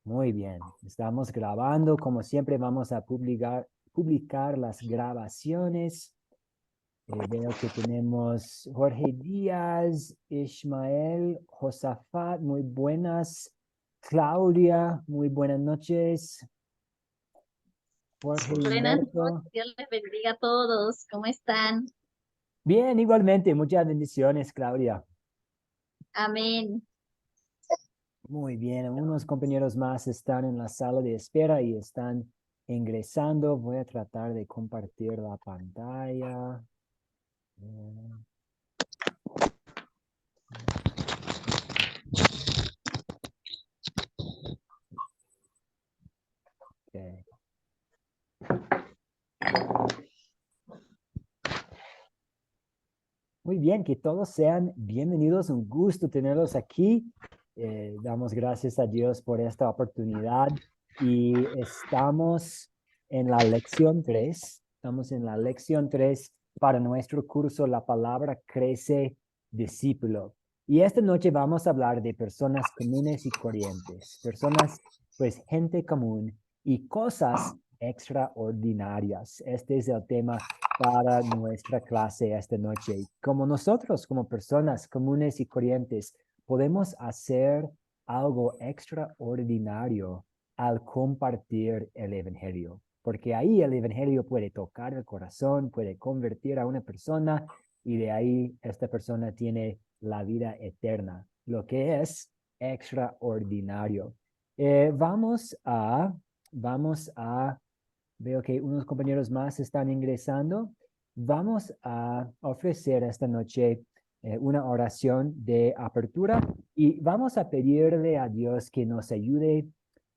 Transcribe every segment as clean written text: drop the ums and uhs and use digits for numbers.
Muy bien, estamos grabando. Como siempre, vamos a publicar las grabaciones. Veo que tenemos Jorge Díaz, Ismael, Josafat, muy buenas. Claudia, muy buenas noches. Jorge Buenas noches, Humberto. Dios les bendiga a todos. ¿Cómo están? Bien, igualmente, muchas bendiciones, Claudia. Amén. Muy bien, unos compañeros más están en la sala de espera y están ingresando. Voy a tratar de compartir la pantalla. Mm, ok. Muy bien, que todos sean bienvenidos. Un gusto tenerlos aquí. Damos gracias a Dios por esta oportunidad y estamos en la lección 3. Estamos en la lección 3 para nuestro curso La Palabra Crece Discípulo. Y esta noche vamos a hablar de personas comunes y corrientes, personas, pues gente común y cosas extraordinarias. Este es el tema para nuestra clase esta noche. Como nosotros, como personas comunes y corrientes, podemos hacer algo extraordinario al compartir el Evangelio, porque ahí el Evangelio puede tocar el corazón, puede convertir a una persona y de ahí esta persona tiene la vida eterna, lo que es extraordinario. Vamos a Veo que unos compañeros más están ingresando. Vamos a ofrecer esta noche una oración de apertura y vamos a pedirle a Dios que nos ayude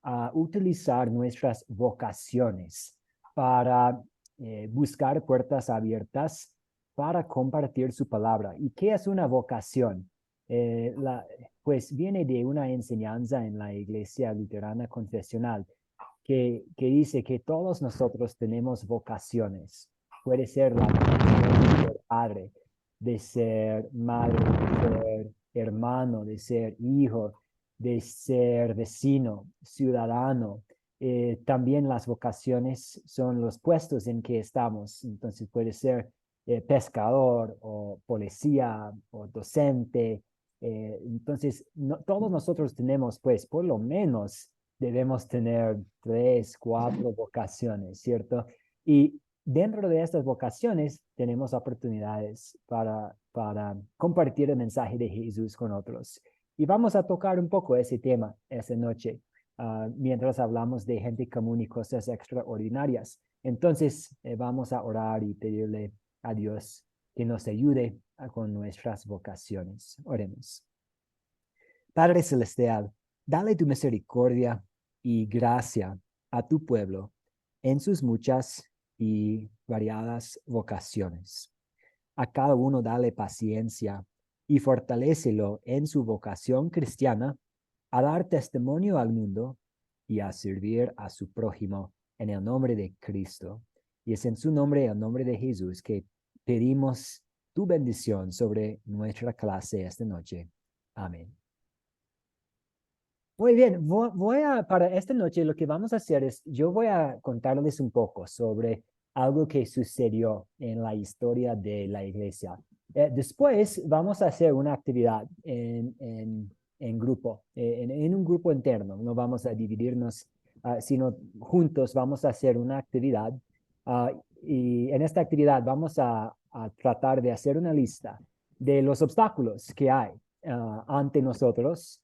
a utilizar nuestras vocaciones para buscar puertas abiertas para compartir su palabra. ¿Y qué es una vocación? Pues viene de una enseñanza en la Iglesia Luterana Confesional que dice que todos nosotros tenemos vocaciones. Puede ser la vocación de ser padre, de ser madre, de ser hermano, de ser hijo, de ser vecino, ciudadano. También las vocaciones son los puestos en que estamos. Entonces puede ser pescador o policía o docente. Entonces, todos nosotros tenemos, pues, por lo menos debemos tener tres, cuatro vocaciones, ¿cierto? Y dentro de estas vocaciones tenemos oportunidades para compartir el mensaje de Jesús con otros. Y vamos a tocar un poco ese tema esta noche, mientras hablamos de gente común y cosas extraordinarias. Entonces, vamos a orar y pedirle a Dios que nos ayude con nuestras vocaciones. Oremos. Padre Celestial, dale tu misericordia y gracia a tu pueblo en sus muchas y variadas vocaciones. A cada uno dale paciencia y fortalécelo en su vocación cristiana a dar testimonio al mundo y a servir a su prójimo en el nombre de Cristo. Y es en su nombre, el nombre de Jesús, que pedimos tu bendición sobre nuestra clase esta noche. Amén. Muy bien, para esta noche lo que vamos a hacer es, yo voy a contarles un poco sobre algo que sucedió en la historia de la iglesia. Después vamos a hacer una actividad en grupo, en un grupo interno. No vamos a dividirnos, sino juntos vamos a hacer una actividad. Y en esta actividad vamos a tratar de hacer una lista de los obstáculos que hay ante nosotros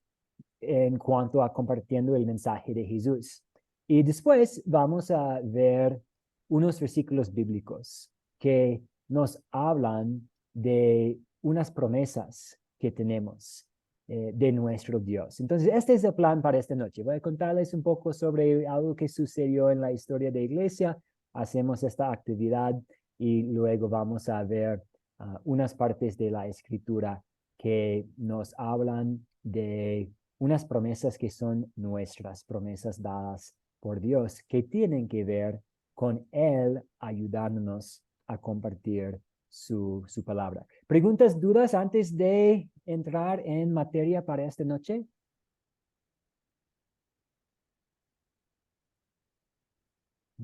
en cuanto a compartiendo el mensaje de Jesús. Y después vamos a ver unos versículos bíblicos que nos hablan de unas promesas que tenemos de nuestro Dios. Entonces, este es el plan para esta noche. Voy a contarles un poco sobre algo que sucedió en la historia de la iglesia. Hacemos esta actividad y luego vamos a ver unas partes de la escritura que nos hablan de unas promesas que son nuestras promesas dadas por Dios, que tienen que ver con Él ayudándonos a compartir su palabra. ¿Preguntas, dudas antes de entrar en materia para esta noche?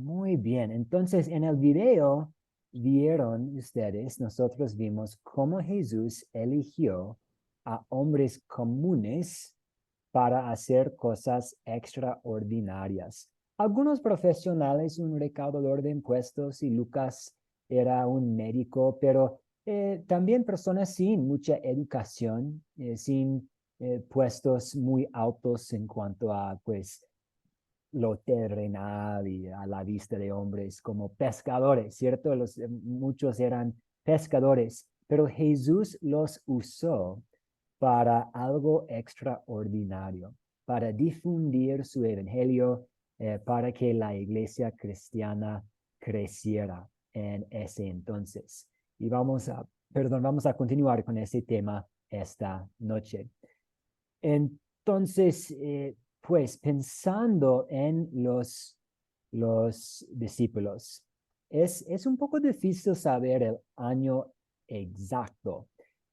Muy bien. Entonces, en el video vieron ustedes, nosotros vimos cómo Jesús eligió a hombres comunes para hacer cosas extraordinarias. Algunos profesionales, un recaudador de impuestos y Lucas era un médico, pero también personas sin mucha educación, sin puestos muy altos en cuanto a, pues, lo terrenal y a la vista de hombres como pescadores, ¿cierto? Muchos eran pescadores, pero Jesús los usó para algo extraordinario, para difundir su evangelio, para que la iglesia cristiana creciera en ese entonces. Y vamos a continuar con ese tema esta noche. Entonces, pues pensando en los discípulos, es un poco difícil saber el año exacto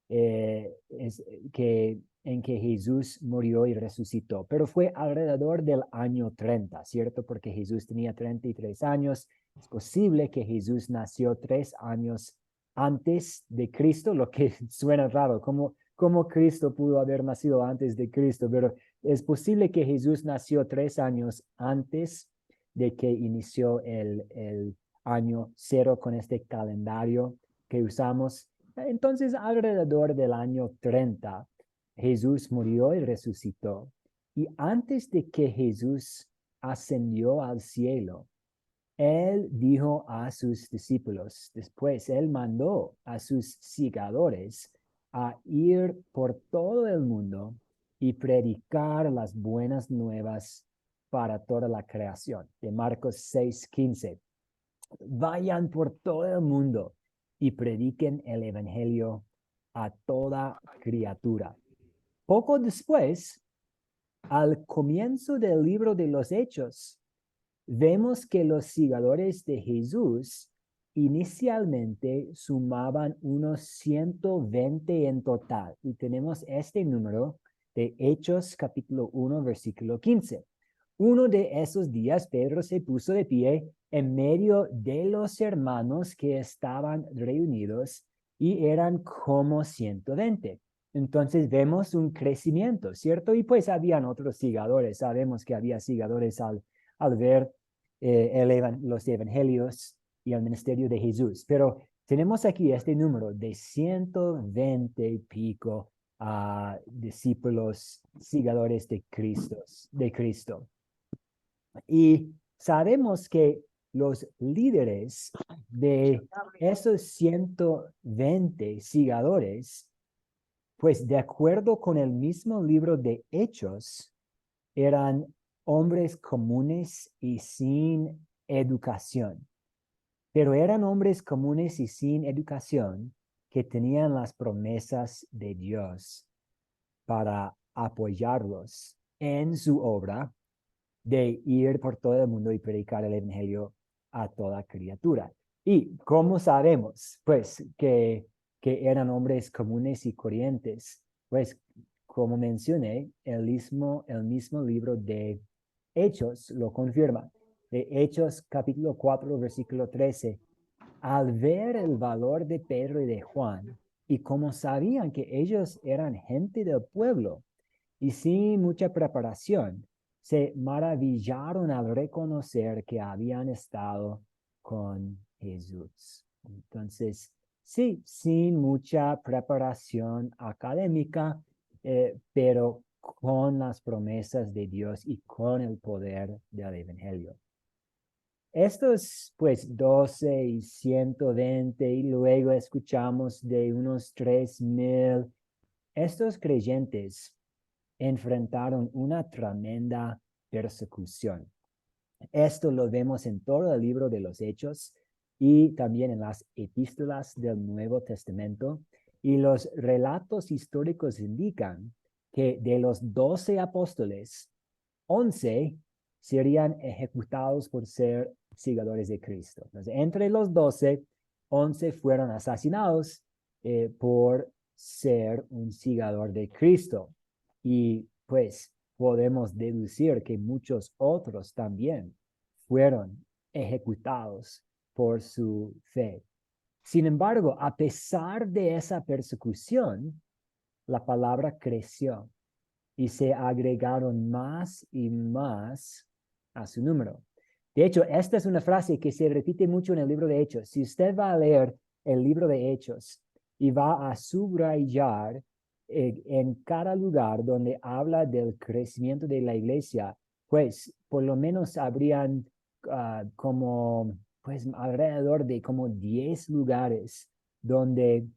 en que Jesús murió y resucitó, pero fue alrededor del año 30, ¿cierto? Porque Jesús tenía 33 años. Es posible que Jesús nació 3 años antes de Cristo, lo que suena raro, como Cristo pudo haber nacido antes de Cristo, pero es posible que Jesús nació 3 años antes de que inició el año cero con este calendario que usamos. Entonces, alrededor del año 30, Jesús murió y resucitó. Y antes de que Jesús ascendió al cielo, él dijo a sus discípulos, después él mandó a sus seguidores a ir por todo el mundo y predicar las buenas nuevas para toda la creación. De Marcos 6:15. Vayan por todo el mundo y prediquen el evangelio a toda criatura. Poco después, al comienzo del libro de los Hechos, vemos que los seguidores de Jesús inicialmente sumaban unos 120 en total. Y tenemos este número de Hechos capítulo 1, versículo 15. Uno de esos días, Pedro se puso de pie en medio de los hermanos que estaban reunidos y eran como 120. Entonces vemos un crecimiento, ¿cierto? Y pues habían otros seguidores. Sabemos que había seguidores al ver los evangelios y el ministerio de Jesús. Pero tenemos aquí este número de 120 y pico discípulos, seguidores de Cristo. Y sabemos que los líderes de esos 120 seguidores, pues de acuerdo con el mismo libro de Hechos, eran hombres comunes y sin educación. Pero eran hombres comunes y sin educación que tenían las promesas de Dios para apoyarlos en su obra de ir por todo el mundo y predicar el evangelio a toda criatura. ¿Y cómo sabemos? Pues que eran hombres comunes y corrientes. Pues como mencioné, el mismo libro de Hechos lo confirma. De Hechos capítulo 4, versículo 13. Al ver el valor de Pedro y de Juan, y como sabían que ellos eran gente del pueblo y sin mucha preparación, se maravillaron al reconocer que habían estado con Jesús. Entonces, sí, sin mucha preparación académica, pero con las promesas de Dios y con el poder del Evangelio. Estos, pues, 12 y 120, y luego escuchamos de unos 3,000. Estos creyentes enfrentaron una tremenda persecución. Esto lo vemos en todo el libro de los Hechos y también en las epístolas del Nuevo Testamento. Y los relatos históricos indican que de los 12 apóstoles, 11 serían ejecutados por ser seguidores de Cristo. Entonces, entre los 12, 11 fueron asesinados por ser un seguidor de Cristo. Y pues podemos deducir que muchos otros también fueron ejecutados por su fe. Sin embargo, a pesar de esa persecución, la palabra creció y se agregaron más y más a su número. De hecho, esta es una frase que se repite mucho en el libro de Hechos. Si usted va a leer el libro de Hechos y va a subrayar en cada lugar donde habla del crecimiento de la iglesia, pues por lo menos habrían como, pues alrededor de como 10 lugares donde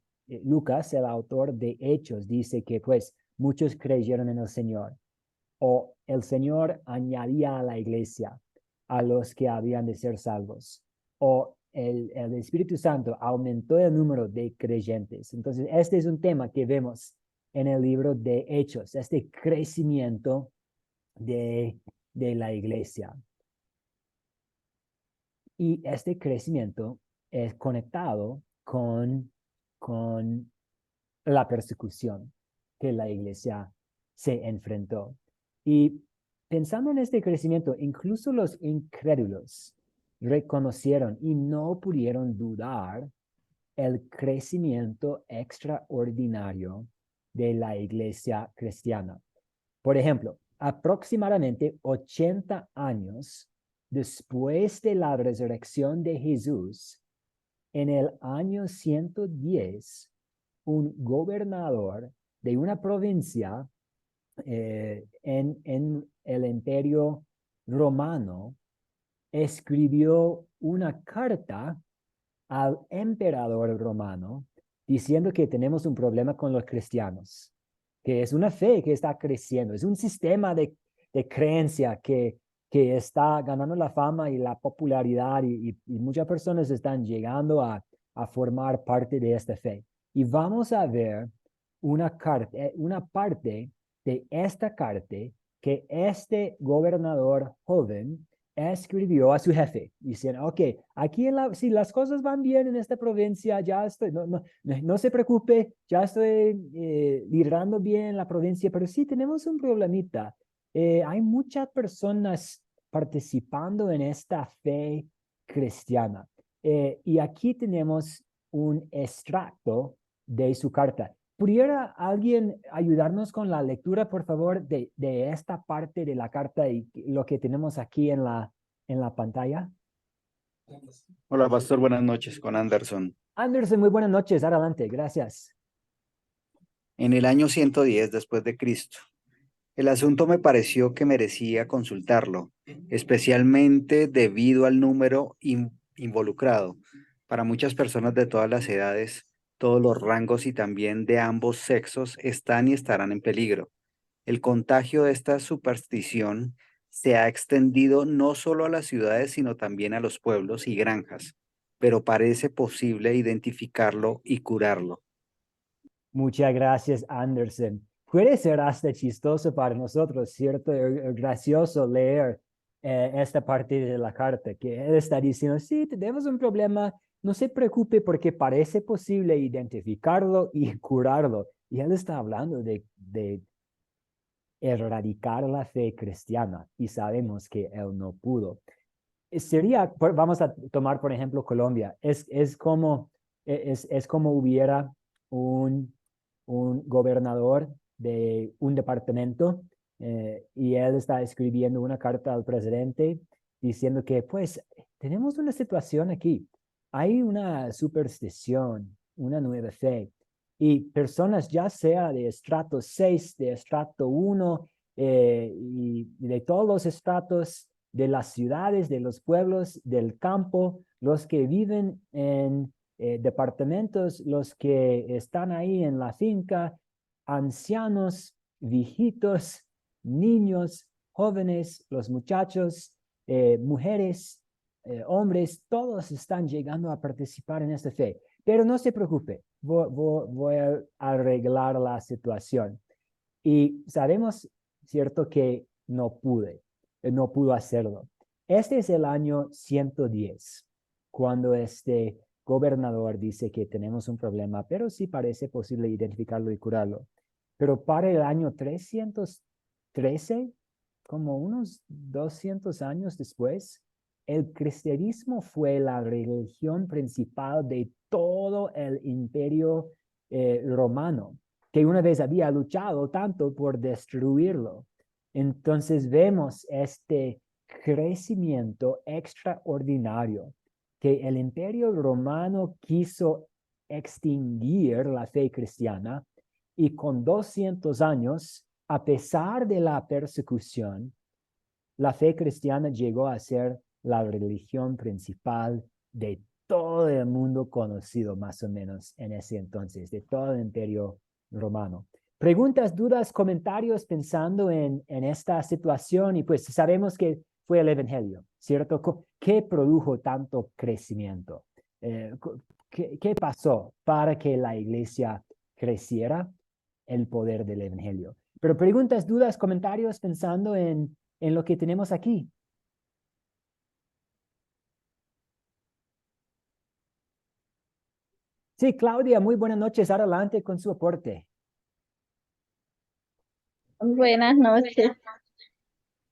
Lucas, el autor de Hechos, dice que pues muchos creyeron en el Señor o el Señor añadía a la iglesia a los que habían de ser salvos o el Espíritu Santo aumentó el número de creyentes. Entonces, este es un tema que vemos en el libro de Hechos, este crecimiento de la iglesia. Y este crecimiento es conectado con la persecución que la iglesia se enfrentó. Y pensando en este crecimiento, incluso los incrédulos reconocieron y no pudieron dudar el crecimiento extraordinario de la iglesia cristiana. Por ejemplo, aproximadamente 80 años después de la resurrección de Jesús, en el año 110, un gobernador de una provincia en el Imperio Romano escribió una carta al emperador romano diciendo que tenemos un problema con los cristianos, que es una fe que está creciendo, es un sistema de creencia que está ganando la fama y la popularidad y muchas personas están llegando a formar parte de esta fe. Y vamos a ver una parte de esta carta que este gobernador joven escribió a su jefe, diciendo, ok, aquí si las cosas van bien en esta provincia, ya estoy, no se preocupe, ya estoy liderando bien la provincia, pero sí tenemos un problemita. Hay muchas personas participando en esta fe cristiana. Y aquí tenemos un extracto de su carta. ¿Pudiera alguien ayudarnos con la lectura, por favor, de esta parte de la carta y lo que tenemos aquí en la pantalla? Hola, pastor, buenas noches, con Anderson. Anderson, muy buenas noches. Adelante, gracias. En el año 110 después de Cristo, el asunto me pareció que merecía consultarlo, especialmente debido al número involucrado. Para muchas personas de todas las edades, todos los rangos y también de ambos sexos están y estarán en peligro. El contagio de esta superstición se ha extendido no solo a las ciudades, sino también a los pueblos y granjas, pero parece posible identificarlo y curarlo. Muchas gracias, Anderson. Puede ser hasta chistoso para nosotros, ¿cierto? Gracioso leer esta parte de la carta, que él está diciendo, sí, tenemos un problema, no se preocupe porque parece posible identificarlo y curarlo. Y él está hablando de erradicar la fe cristiana y sabemos que él no pudo. Vamos a tomar por ejemplo Colombia, es como hubiera un gobernador de un departamento y él está escribiendo una carta al presidente diciendo que pues tenemos una situación aquí, hay una superstición, una nueva fe y personas ya sea de estrato 6, de estrato 1 y de todos los estratos de las ciudades, de los pueblos, del campo, los que viven en departamentos, los que están ahí en la finca, ancianos, viejitos, niños, jóvenes, los muchachos, mujeres, hombres, todos están llegando a participar en esta fe. Pero no se preocupe, voy a arreglar la situación. Y sabemos, cierto, que no pudo hacerlo. Este es el año 110, cuando este gobernador dice que tenemos un problema, pero sí parece posible identificarlo y curarlo. Pero para el año 313, como unos 200 años después, el cristianismo fue la religión principal de todo el imperio romano, que una vez había luchado tanto por destruirlo. Entonces vemos este crecimiento extraordinario que el imperio romano quiso extinguir la fe cristiana y con 200 años, a pesar de la persecución, la fe cristiana llegó a ser la religión principal de todo el mundo conocido, más o menos, en ese entonces, de todo el imperio romano. Preguntas, dudas, comentarios pensando en esta situación y pues sabemos que fue el Evangelio, ¿cierto? ¿Qué produjo tanto crecimiento? ¿Qué pasó para que la iglesia creciera? El poder del Evangelio. Pero preguntas, dudas, comentarios pensando en lo que tenemos aquí. Sí, Claudia, muy buenas noches. Adelante con su aporte. Buenas noches.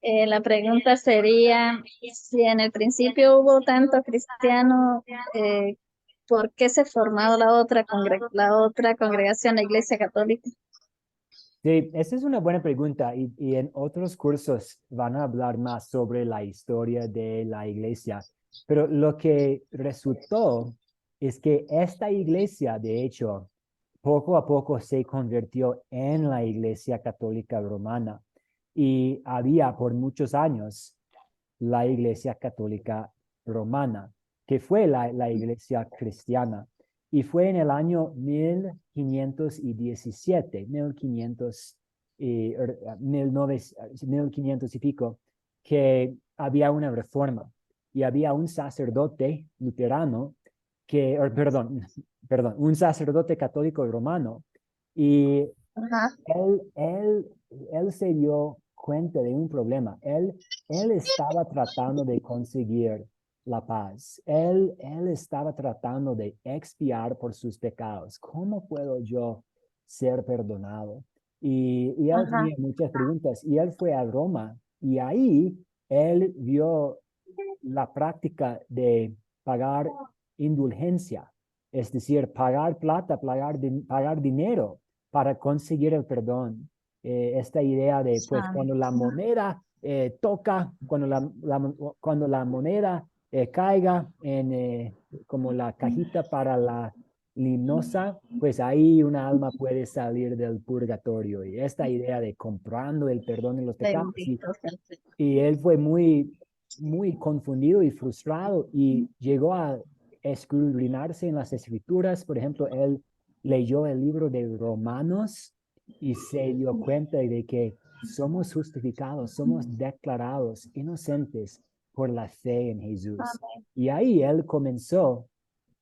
La pregunta sería, si en el principio hubo tanto cristiano, ¿por qué se formó la otra congregación, la Iglesia Católica? Sí, esa es una buena pregunta y en otros cursos van a hablar más sobre la historia de la iglesia, pero lo que resultó es que esta iglesia, de hecho, poco a poco se convirtió en la Iglesia Católica Romana y había por muchos años la Iglesia Católica Romana, que fue la Iglesia cristiana. Y fue en el año 1517, 1500 y pico, que había una reforma y había un sacerdote luterano un sacerdote católico romano y Ajá. él se dio cuenta de un problema. Él estaba tratando de conseguir la paz. Él estaba tratando de expiar por sus pecados. ¿Cómo puedo yo ser perdonado? Y él Ajá. tenía muchas preguntas y él fue a Roma y ahí él vio la práctica de pagar indulgencia, es decir, pagar plata, pagar dinero para conseguir el perdón. Esta idea de, pues, cuando la moneda toca, cuando la moneda caiga en como la cajita para la limnosa, pues ahí una alma puede salir del purgatorio. Y esta idea de comprando el perdón de los pecados. Bendito sea el Señor. Y él fue muy confundido y frustrado y llegó a escudriñarse en las escrituras. Por ejemplo, él leyó el libro de Romanos y se dio cuenta de que somos justificados, somos declarados inocentes por la fe en Jesús. Amén. Y ahí él comenzó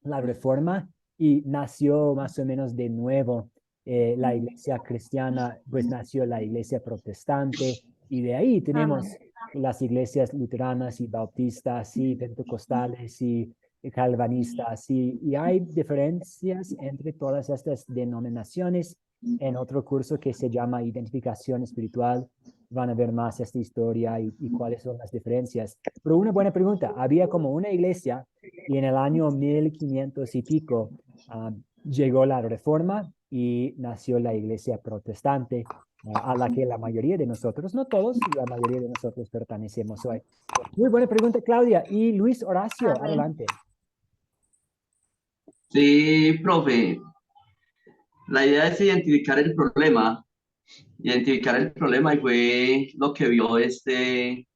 la reforma y nació más o menos de nuevo la iglesia cristiana, pues nació la iglesia protestante y de ahí tenemos Amén. las iglesias luteranas y bautistas y pentecostales y calvinistas y hay diferencias entre todas estas denominaciones. En otro curso que se llama Identificación Espiritual van a ver más esta historia y cuáles son las diferencias. Pero una buena pregunta, había como una iglesia y en el año 1500 y pico llegó la reforma y nació la iglesia protestante a la que la mayoría de nosotros, no todos, la mayoría de nosotros pertenecemos hoy. Muy buena pregunta, Claudia. Y Luis Horacio, Amén. adelante. Sí, profe. La idea es identificar el problema y fue lo que vio este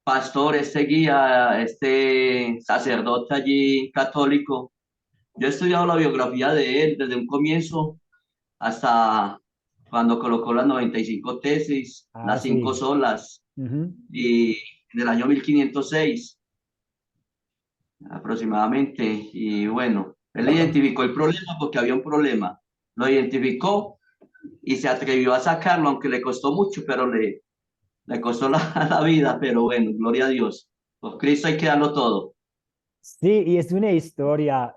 pastor, este guía, este sacerdote allí católico. Yo he estudiado la biografía de él desde un comienzo hasta cuando colocó las 95 tesis, Ah, las 5 sí. solas, Ujú. y en el año 1506 aproximadamente. Y bueno, él identificó el problema porque había un problema. Lo identificó y se atrevió a sacarlo, aunque le costó mucho, pero le costó la vida, pero bueno, gloria a Dios. Por Cristo hay que darlo todo. Sí, y es una historia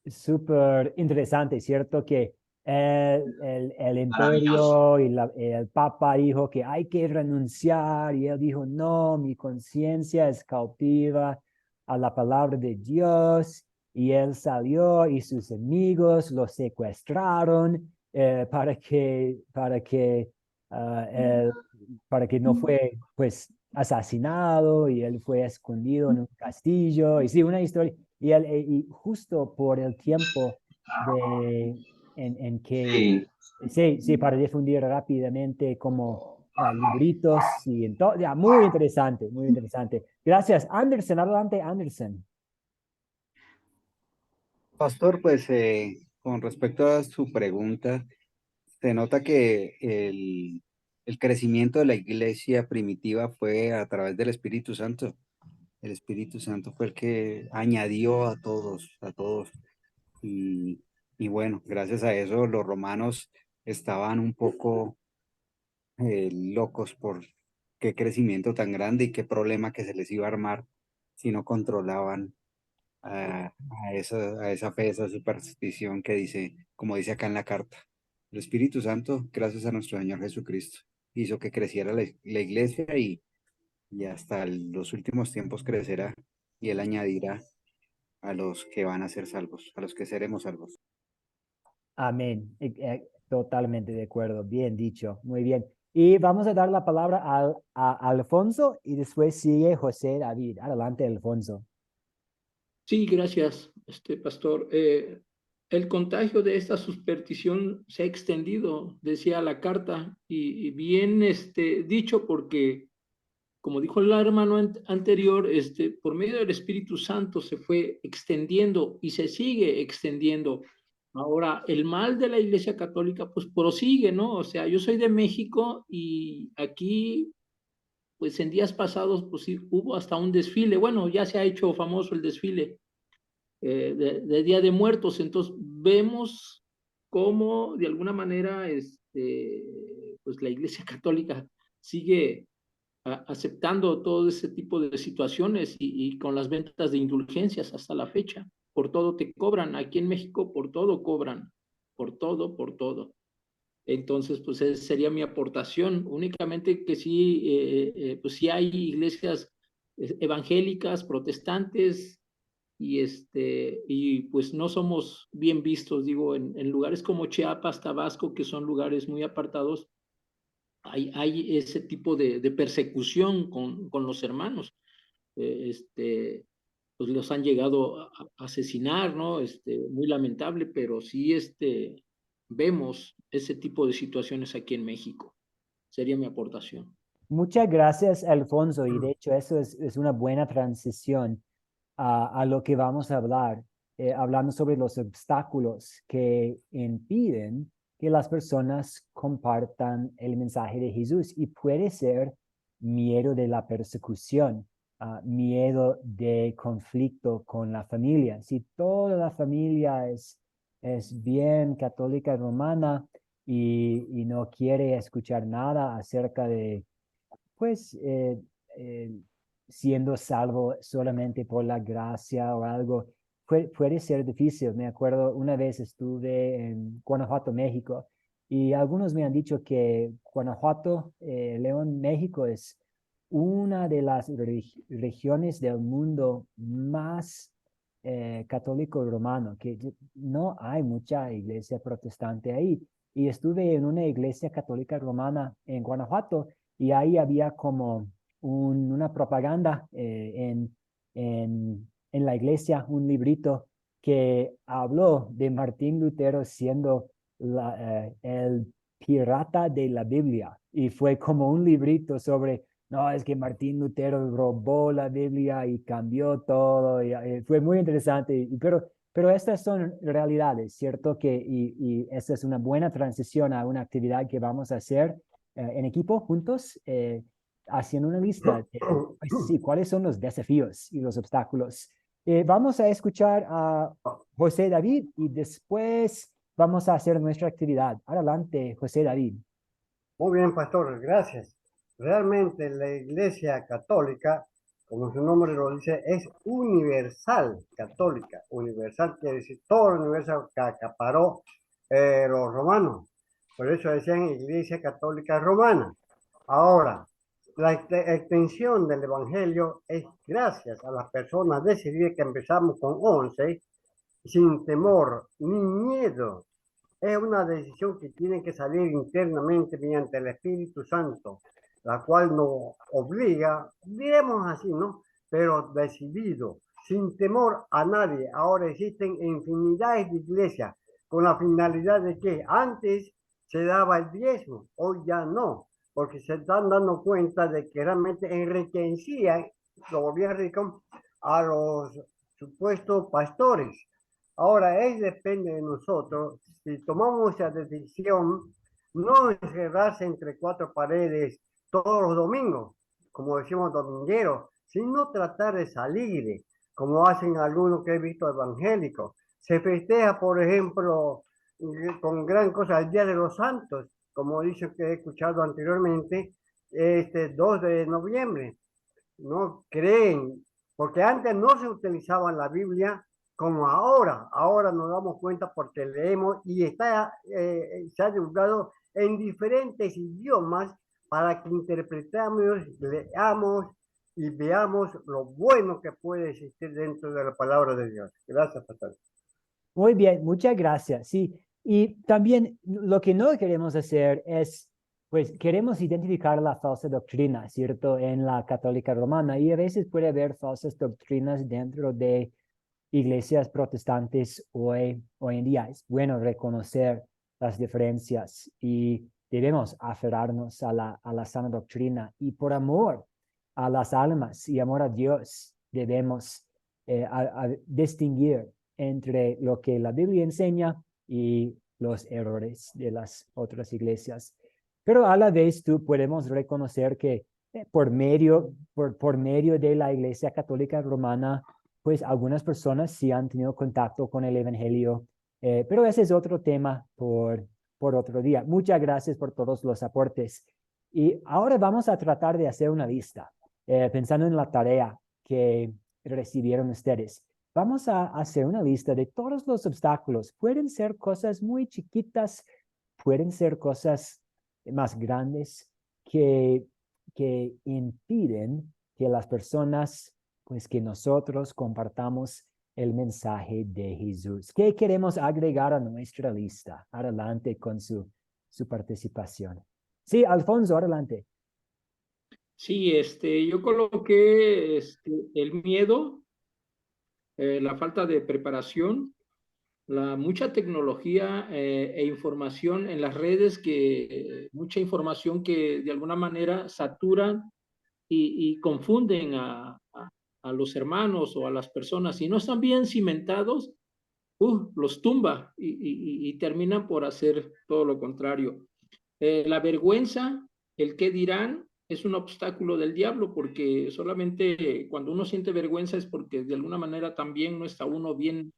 súper interesante, ¿cierto? Que el Maravilloso. imperio y el papa dijo que hay que renunciar y él dijo, no, mi conciencia es cautiva a la palabra de Dios y él salió y sus amigos lo secuestraron él, para que no fue pues asesinado y él fue escondido en un castillo y sí, una historia y justo por el tiempo de en que, Sí. sí, sí, para difundir rápidamente como libritos y en todo, ya, muy interesante, muy interesante. Gracias, Anderson, adelante, Anderson. Pastor, pues con respecto a su pregunta, se nota que el crecimiento de la iglesia primitiva fue a través del Espíritu Santo. El Espíritu Santo fue el que añadió a todos. Y, y bueno, gracias a eso los romanos estaban un poco locos por qué crecimiento tan grande y qué problema que se les iba a armar si no controlaban a esa fe, esa superstición que dice, como dice acá en la carta. El Espíritu Santo, gracias a nuestro Señor Jesucristo, hizo que creciera la iglesia y hasta los últimos tiempos crecerá y Él añadirá a los que van a ser salvos, a los que seremos salvos. Amén. Totalmente de acuerdo. Bien dicho. Muy bien. Y vamos a dar la palabra a Alfonso y después sigue José David. Adelante, Alfonso. Sí, gracias, pastor. El contagio de esta superstición se ha extendido, decía la carta, y bien dicho porque, como dijo el hermano anterior, por medio del Espíritu Santo se fue extendiendo y se sigue extendiendo. Ahora, el mal de la Iglesia Católica, pues prosigue, ¿no? O sea, yo soy de México y aquí, pues en días pasados, pues sí, hubo hasta un desfile. Bueno, ya se ha hecho famoso el desfile de Día de Muertos. Entonces vemos cómo de alguna manera pues la Iglesia Católica sigue aceptando todo ese tipo de situaciones y con las ventas de indulgencias hasta la fecha. Por todo te cobran. Aquí en México por todo cobran. Por todo, por todo. Entonces, pues esa sería mi aportación. Únicamente que sí, pues sí hay iglesias evangélicas, protestantes, y pues no somos bien vistos, digo, en lugares como Chiapas, Tabasco, que son lugares muy apartados, hay ese tipo de persecución con los hermanos. Pues los han llegado a asesinar, ¿no? Muy lamentable, pero sí, vemos ese tipo de situaciones aquí en México. Sería mi aportación. Muchas gracias, Alfonso. Y de hecho, eso es una buena transición a lo que vamos a hablar, hablando sobre los obstáculos que impiden que las personas compartan el mensaje de Jesús. Y puede ser miedo de la persecución, miedo de conflicto con la familia. Si toda la familia es bien católica romana y no quiere escuchar nada acerca de pues eh, siendo salvo solamente por la gracia o algo, puede ser difícil. Me acuerdo una vez estuve en Guanajuato, México, y algunos me han dicho que Guanajuato, León, México es una de las regiones del mundo más católico romano, que no hay mucha iglesia protestante ahí. Y estuve en una iglesia católica romana en Guanajuato y ahí había como una propaganda en la iglesia, un librito que habló de Martín Lutero siendo el pirata de la Biblia. Y fue como un librito sobre, no, es que Martín Lutero robó la Biblia y cambió todo. Y, fue muy interesante, pero estas son realidades, ¿cierto? Y esta es una buena transición a una actividad que vamos a hacer en equipo juntos, haciendo una lista de, pues, sí, cuáles son los desafíos y los obstáculos. Vamos a escuchar a José David y después vamos a hacer nuestra actividad. Adelante, José David. Muy bien, pastor, gracias. Realmente la Iglesia Católica, como su nombre lo dice, es universal católica. Universal quiere decir todo el universo que acaparó los romanos. Por eso decían Iglesia Católica Romana. Ahora, la extensión del Evangelio es gracias a las personas decididas que empezamos con 11, sin temor ni miedo. Es una decisión que tiene que salir internamente mediante el Espíritu Santo, la cual nos obliga, diremos así, ¿no? Pero decidido, sin temor a nadie. Ahora existen infinidades de iglesias con la finalidad de que antes se daba el diezmo, hoy ya no, porque se están dando cuenta de que realmente enriquecían, lo volvían rico a los supuestos pastores. Ahora, es depende de nosotros. Si tomamos esa decisión, no encerrarse entre cuatro paredes todos los domingos, como decimos domingueros, sino tratar de salir, como hacen algunos que he visto evangélicos. Se festeja, por ejemplo, con gran cosa el Día de los Santos, como dice que he escuchado anteriormente, este 2 de noviembre. No creen, porque antes no se utilizaba la Biblia como ahora. Ahora nos damos cuenta porque leemos y se ha divulgado en diferentes idiomas para que interpretamos, leamos y veamos lo bueno que puede existir dentro de la palabra de Dios. Gracias, pastor. Muy bien, muchas gracias. Sí, y también lo que no queremos hacer es, pues queremos identificar la falsa doctrina, ¿cierto? En la católica romana, y a veces puede haber falsas doctrinas dentro de iglesias protestantes hoy en día. Es bueno reconocer las diferencias y debemos aferrarnos a la sana doctrina, y por amor a las almas y amor a Dios debemos a distinguir entre lo que la Biblia enseña y los errores de las otras iglesias. Pero a la vez podemos reconocer que por medio de la Iglesia Católica Romana, pues algunas personas sí han tenido contacto con el Evangelio, pero ese es otro tema por otro día. Muchas gracias por todos los aportes. Y ahora vamos a tratar de hacer una lista, pensando en la tarea que recibieron ustedes. Vamos a hacer una lista de todos los obstáculos. Pueden ser cosas muy chiquitas, pueden ser cosas más grandes que impiden que las personas, pues que nosotros compartamos el mensaje de Jesús. ¿Qué queremos agregar a nuestra lista? Adelante con su participación. Sí, Alfonso, adelante. Sí, yo coloqué el miedo, la falta de preparación, la mucha tecnología e información en las redes, mucha información que de alguna manera saturan y confunden a los hermanos o a las personas. Si no están bien cimentados, los tumba y terminan por hacer todo lo contrario. La vergüenza, el qué dirán, es un obstáculo del diablo, porque solamente cuando uno siente vergüenza es porque de alguna manera también no está uno bien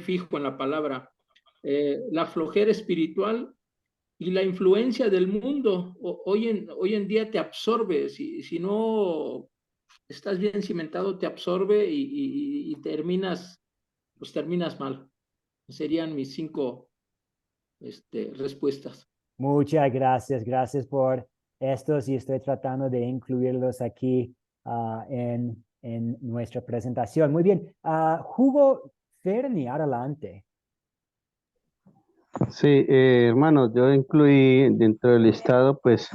fijo en la palabra. La flojera espiritual y la influencia del mundo hoy en día te absorbe. Si no estás bien cimentado, te absorbe y terminas mal. Serían mis 5 respuestas. Muchas gracias. Gracias por estos, y estoy tratando de incluirlos aquí en nuestra presentación. Muy bien. Hugo Ferni, adelante. Sí, hermanos, yo incluí dentro del listado, pues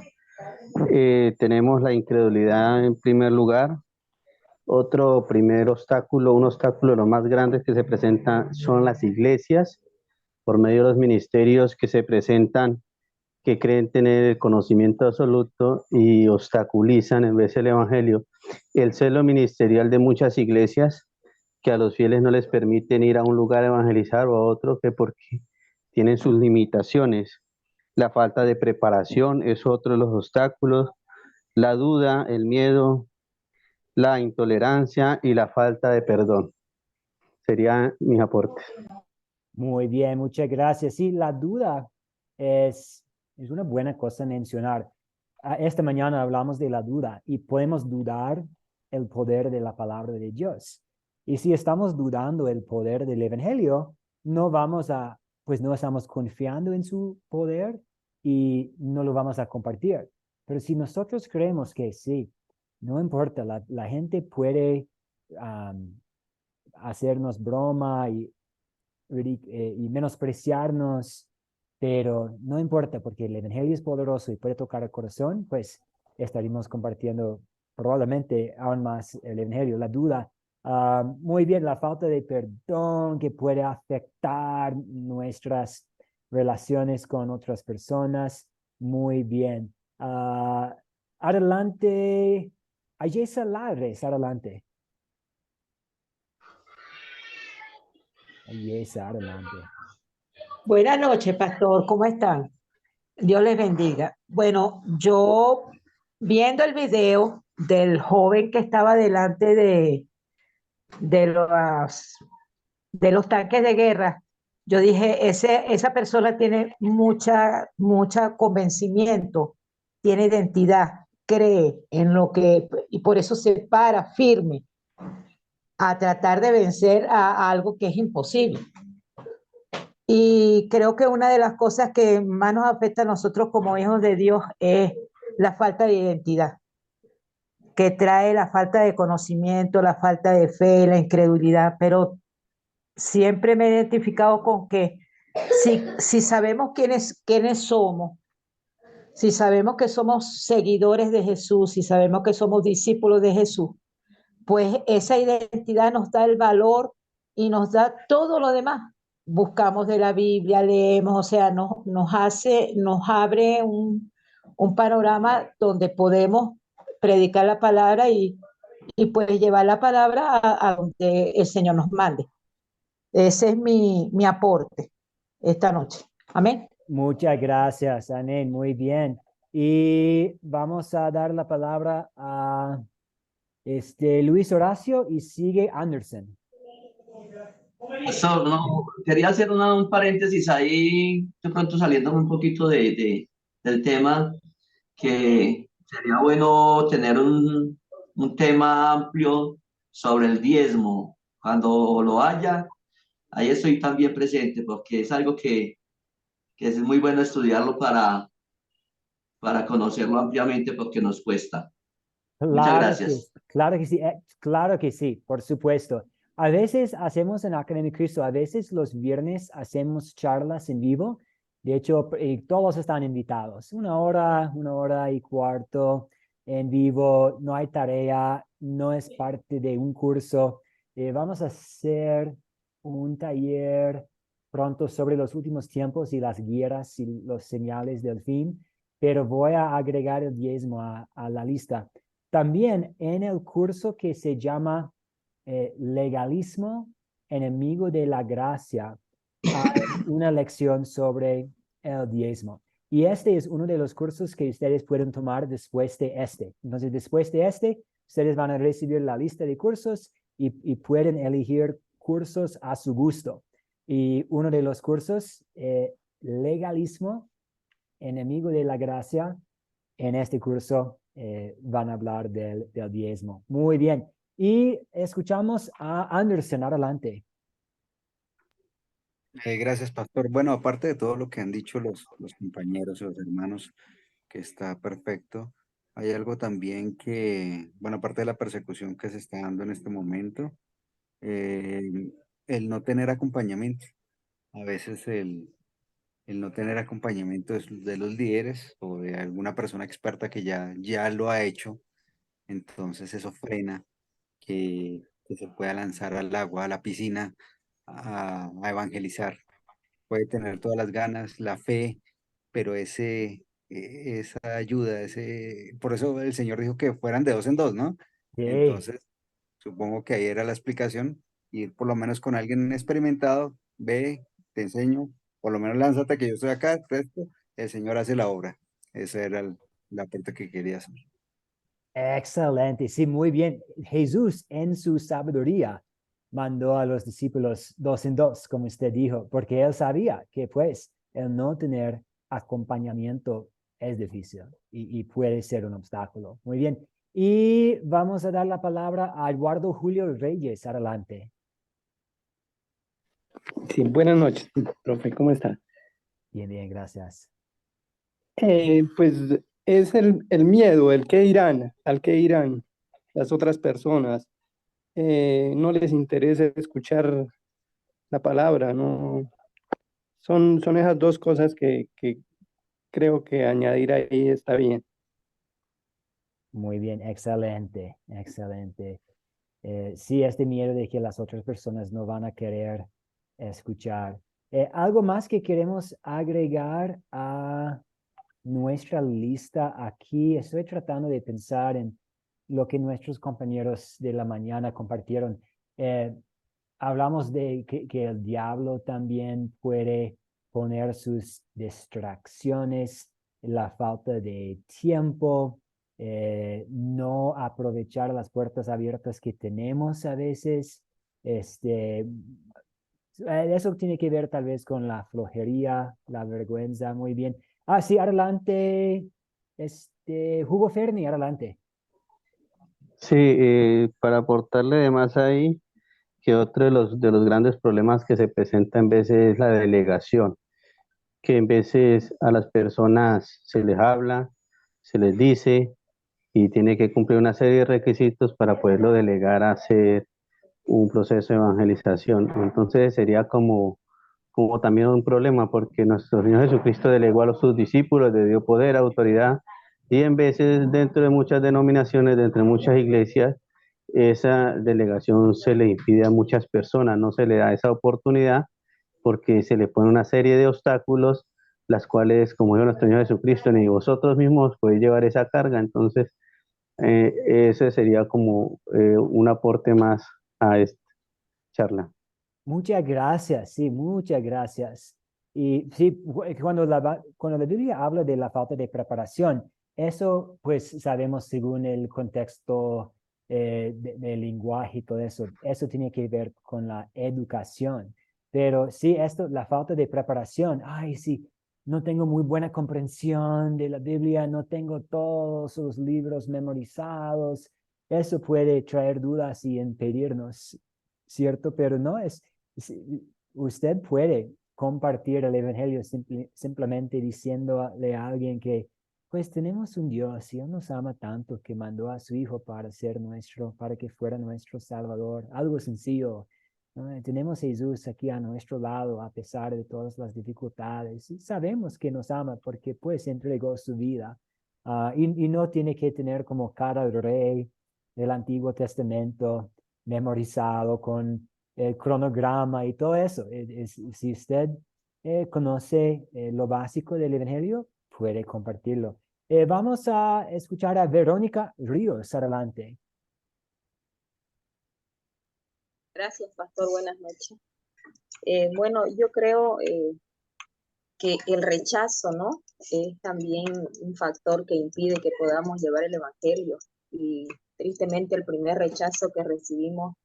tenemos la incredulidad en primer lugar. Otro primer obstáculo, un obstáculo de los más grandes que se presenta son las iglesias, por medio de los ministerios que se presentan, que creen tener el conocimiento absoluto y obstaculizan en vez del evangelio. El celo ministerial de muchas iglesias, que a los fieles no les permiten ir a un lugar a evangelizar o a otro, que porque tienen sus limitaciones. La falta de preparación es otro de los obstáculos. La duda, el miedo, la intolerancia y la falta de perdón. Serían mis aportes. Muy bien, muchas gracias. Sí, la duda es una buena cosa mencionar. Esta mañana hablamos de la duda y podemos dudar el poder de la palabra de Dios. Y si estamos dudando el poder del evangelio, no vamos a pues no estamos confiando en su poder y no lo vamos a compartir. Pero si nosotros creemos que sí, no importa, la gente puede hacernos broma y menospreciarnos, pero no importa porque el evangelio es poderoso y puede tocar el corazón, pues estaremos compartiendo probablemente aún más el evangelio. La duda, muy bien, la falta de perdón que puede afectar nuestras relaciones con otras personas, muy bien. Adelante, Ayesa Ladres, adelante. Ayesa, adelante. Buenas noches, pastor. ¿Cómo están? Dios les bendiga. Bueno, yo viendo el video del joven que estaba delante de los, de los tanques de guerra, yo dije, esa persona tiene mucha convencimiento, tiene identidad, cree en lo que, y por eso se para firme a tratar de vencer a algo que es imposible. Y creo que una de las cosas que más nos afecta a nosotros como hijos de Dios es la falta de identidad, que trae la falta de conocimiento, la falta de fe, la incredulidad, pero siempre me he identificado con que si sabemos quiénes somos, si sabemos que somos seguidores de Jesús, si sabemos que somos discípulos de Jesús, pues esa identidad nos da el valor y nos da todo lo demás. Buscamos de la Biblia, leemos, o sea, nos abre un panorama donde podemos predicar la palabra y pues llevar la palabra a donde el Señor nos mande. Ese es mi aporte esta noche. Amén. Muchas gracias, Anel, muy bien. Y vamos a dar la palabra a Luis Horacio y sigue Anderson. Pastor, no, quería hacer un paréntesis ahí, de pronto saliendo un poquito del tema, que sería bueno tener un tema amplio sobre el diezmo. Cuando lo haya, ahí estoy también presente, porque es algo que es muy bueno estudiarlo para conocerlo ampliamente, porque nos cuesta. Muchas gracias. Claro que sí, por supuesto. A veces hacemos en Academia Cristo, a veces los viernes hacemos charlas en vivo. De hecho, todos están invitados. 1 hora y cuarto en vivo. No hay tarea, no es parte de un curso. Vamos a hacer un taller pronto sobre los últimos tiempos y las guerras y los señales del fin, pero voy a agregar el diezmo a la lista. También en el curso que se llama Legalismo, enemigo de la gracia, hay una lección sobre el diezmo. Y este es uno de los cursos que ustedes pueden tomar después de este. Entonces, después de este, ustedes van a recibir la lista de cursos y pueden elegir cursos a su gusto. Y uno de los cursos, Legalismo, enemigo de la gracia, en este curso van a hablar del diezmo. Muy bien. Y escuchamos a Anderson. Adelante. Gracias, pastor. Bueno, aparte de todo lo que han dicho los compañeros y los hermanos, que está perfecto, hay algo también que, bueno, aparte de la persecución que se está dando en este momento, eh, el no tener acompañamiento. A veces el no tener acompañamiento de los líderes o de alguna persona experta que ya lo ha hecho, entonces eso frena que se pueda lanzar al agua, a la piscina, a evangelizar. Puede tener todas las ganas, la fe, pero esa ayuda, por eso el Señor dijo que fueran de dos en dos, ¿no? Sí. Entonces, supongo que ahí era la explicación, ir por lo menos con alguien experimentado, ve, te enseño, por lo menos lánzate que yo estoy acá, resto, el Señor hace la obra. Esa era la parte que quería hacer. Excelente. Sí, muy bien. Jesús en su sabiduría mandó a los discípulos 2 en 2, como usted dijo, porque él sabía que pues el no tener acompañamiento es difícil y puede ser un obstáculo. Muy bien. Y vamos a dar la palabra a Eduardo Julio Reyes. Adelante. Sí, buenas noches, profe, ¿cómo está? Bien, bien, gracias. Pues es el miedo, el qué dirán, al qué dirán las otras personas. No les interesa escuchar la palabra, ¿no? Son esas dos cosas que creo que añadir ahí está bien. Muy bien, excelente, excelente. Sí, este miedo de que las otras personas no van a querer escuchar. ¿Algo más que queremos agregar a nuestra lista aquí? Estoy tratando de pensar en lo que nuestros compañeros de la mañana compartieron. Hablamos de que el diablo también puede poner sus distracciones, la falta de tiempo, no aprovechar las puertas abiertas que tenemos a veces. Eso tiene que ver tal vez con la flojería, la vergüenza, muy bien. Ah, sí, adelante, Hugo Ferni, adelante. Sí, para aportarle de más ahí, que otro de los grandes problemas que se presenta en veces es la delegación, que en veces a las personas se les habla, se les dice y tiene que cumplir una serie de requisitos para poderlo delegar a hacer un proceso de evangelización. Entonces sería como también un problema porque nuestro Señor Jesucristo delegó a los sus discípulos, le dio poder, autoridad, y en veces dentro de muchas denominaciones, dentro de muchas iglesias, esa delegación se le impide a muchas personas, no se le da esa oportunidad porque se le pone una serie de obstáculos, las cuales, como dijo nuestro Señor Jesucristo, ni vosotros mismos podéis llevar esa carga. Entonces, ese sería como un aporte más a esta charla. Muchas gracias, sí, muchas gracias. Y sí, cuando la Biblia habla de la falta de preparación, eso pues sabemos según el contexto del lenguaje y todo eso, eso tiene que ver con la educación. Pero sí, la falta de preparación, ay, sí, no tengo muy buena comprensión de la Biblia, no tengo todos los libros memorizados, eso puede traer dudas y impedirnos, ¿cierto? Pero no es usted puede compartir el evangelio simplemente diciéndole a alguien que, pues tenemos un Dios y Él nos ama tanto que mandó a su Hijo para que fuera nuestro Salvador. Algo sencillo. ¿No? Tenemos a Jesús aquí a nuestro lado a pesar de todas las dificultades. Y sabemos que nos ama porque pues entregó su vida. Y no tiene que tener como cada rey del Antiguo Testamento memorizado con el cronograma y todo eso. Si usted conoce lo básico del Evangelio, puede compartirlo. Vamos a escuchar a Verónica Ríos adelante. Gracias, pastor. Buenas noches. Bueno, yo creo que el rechazo, ¿no? Es también un factor que impide que podamos llevar el evangelio. Y tristemente el primer rechazo que recibimos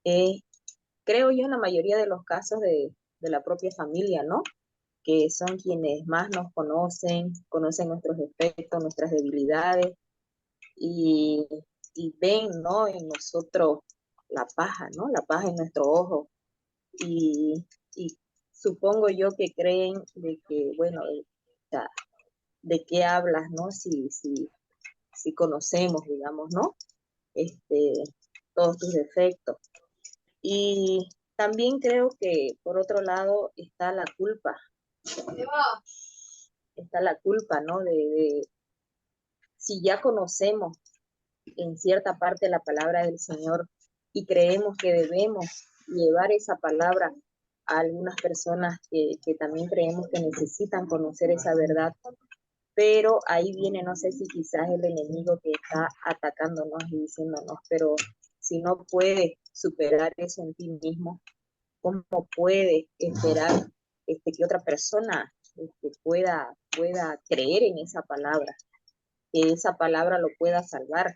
es, creo yo, en la mayoría de los casos de la propia familia, ¿no? Que son quienes más nos conocen nuestros defectos, nuestras debilidades y, y ven, ¿no? En nosotros la paja, ¿no? La paja en nuestro ojo. Y supongo yo que creen de que, bueno, o sea, de qué hablas, ¿no? Si conocemos, digamos, ¿no? Este, todos tus defectos. Y también creo que, por otro lado, está la culpa, ¿no? Si ya conocemos en cierta parte la palabra del Señor y creemos que debemos llevar esa palabra a algunas personas que también creemos que necesitan conocer esa verdad, pero ahí viene, no sé si quizás el enemigo que está atacándonos y diciéndonos, pero si no puedes superar eso en ti mismo, ¿cómo puedes esperar que otra persona pueda creer en esa palabra, que esa palabra lo pueda salvar?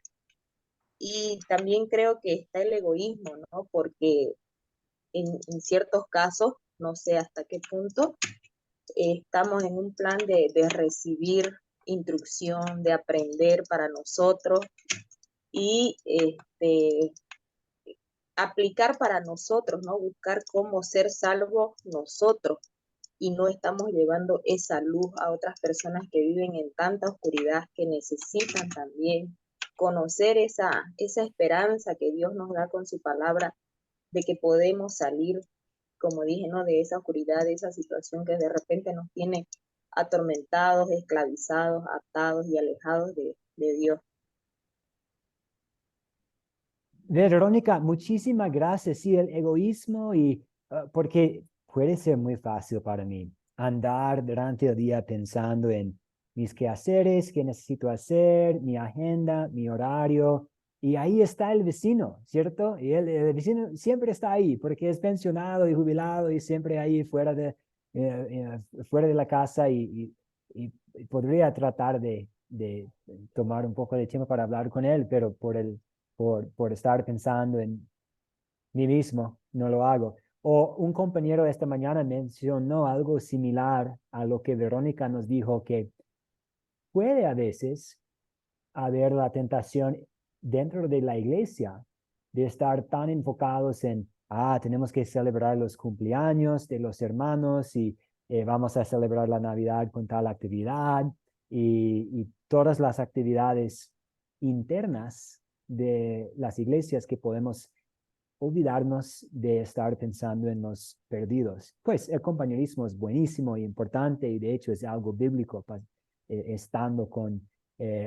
Y también creo que está el egoísmo, ¿no? Porque en ciertos casos, no sé hasta qué punto, estamos en un plan de recibir instrucción, de aprender para nosotros y aplicar para nosotros, ¿no? Buscar cómo ser salvos nosotros y no estamos llevando esa luz a otras personas que viven en tanta oscuridad, que necesitan también conocer esa esperanza que Dios nos da con su palabra, de que podemos salir, como dije, ¿no? De esa oscuridad, de esa situación que de repente nos tiene atormentados, esclavizados, atados y alejados de Dios. Verónica, muchísimas gracias. Sí, el egoísmo porque puede ser muy fácil para mí andar durante el día pensando en mis quehaceres, qué necesito hacer, mi agenda, mi horario. Y ahí está el vecino, ¿cierto? Y el vecino siempre está ahí porque es pensionado y jubilado y siempre ahí fuera de la casa y podría tratar de tomar un poco de tiempo para hablar con él, pero por estar pensando en mí mismo, no lo hago. O un compañero esta mañana mencionó algo similar a lo que Verónica nos dijo, que puede a veces haber la tentación dentro de la iglesia de estar tan enfocados en, tenemos que celebrar los cumpleaños de los hermanos y vamos a celebrar la Navidad con tal actividad y todas las actividades internas de las iglesias que podemos olvidarnos de estar pensando en los perdidos. Pues el compañerismo es buenísimo e importante y de hecho es algo bíblico estando con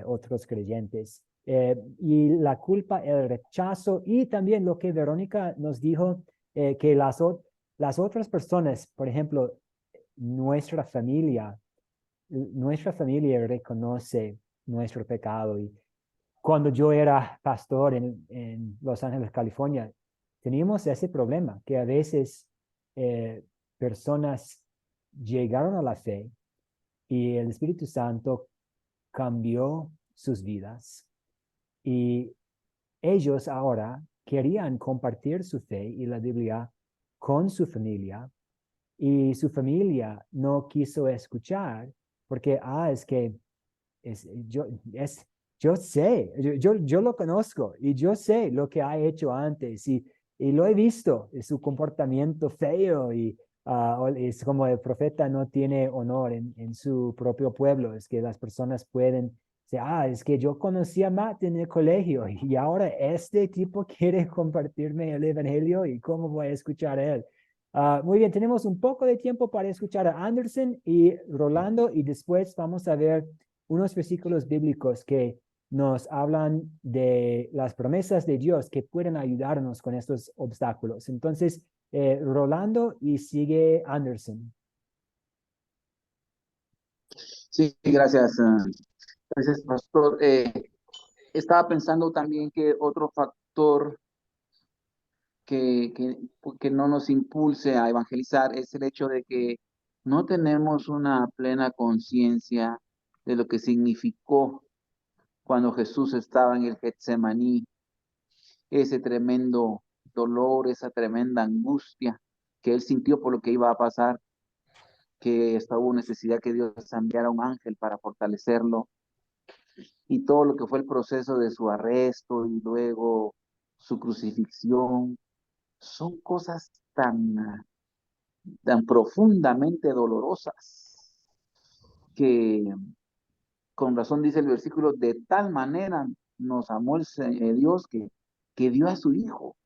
otros creyentes. Y la culpa, el rechazo y también lo que Verónica nos dijo, que las otras personas, por ejemplo, nuestra familia reconoce nuestro pecado. Y cuando yo era pastor en Los Ángeles, California, teníamos ese problema, que a veces personas llegaron a la fe y el Espíritu Santo cambió sus vidas y ellos ahora querían compartir su fe y la Biblia con su familia y su familia no quiso escuchar porque, es que yo sé, yo lo conozco y yo sé lo que ha hecho antes y lo he visto, su comportamiento feo y es como el profeta no tiene honor en su propio pueblo, es que las personas pueden decir, es que yo conocía a Matt en el colegio y ahora este tipo quiere compartirme el evangelio y cómo voy a escuchar a él. Muy bien, tenemos un poco de tiempo para escuchar a Anderson y Rolando y después vamos a ver unos versículos bíblicos que nos hablan de las promesas de Dios que pueden ayudarnos con estos obstáculos. Entonces, Rolando y sigue Anderson. Sí, gracias. Gracias, pastor. Estaba pensando también que otro factor que no nos impulse a evangelizar es el hecho de que no tenemos una plena conciencia de lo que significó cuando Jesús estaba en el Getsemaní, ese tremendo dolor, esa tremenda angustia que él sintió por lo que iba a pasar, que hubo necesidad que Dios enviara un ángel para fortalecerlo, y todo lo que fue el proceso de su arresto y luego su crucifixión, son cosas tan profundamente dolorosas que con razón dice el versículo, de tal manera nos amó el Dios que dio a su Hijo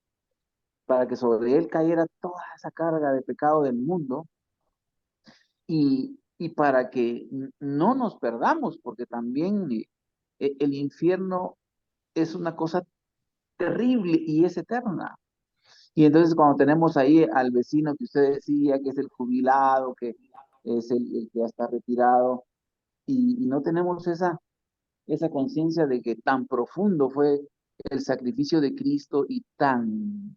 para que sobre él cayera toda esa carga de pecado del mundo y para que no nos perdamos, porque también el infierno es una cosa terrible y es eterna. Y entonces cuando tenemos ahí al vecino que usted decía, que es el jubilado, que es el que ya está retirado, y no tenemos esa conciencia de que tan profundo fue el sacrificio de Cristo y tan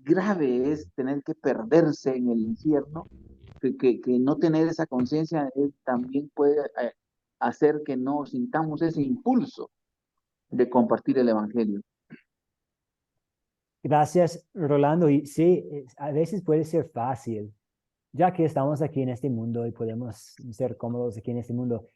grave es tener que perderse en el infierno, que no tener esa conciencia también puede hacer que no sintamos ese impulso de compartir el Evangelio. Gracias, Rolando. Y sí, a veces puede ser fácil, ya que estamos aquí en este mundo y podemos ser cómodos aquí en este mundo,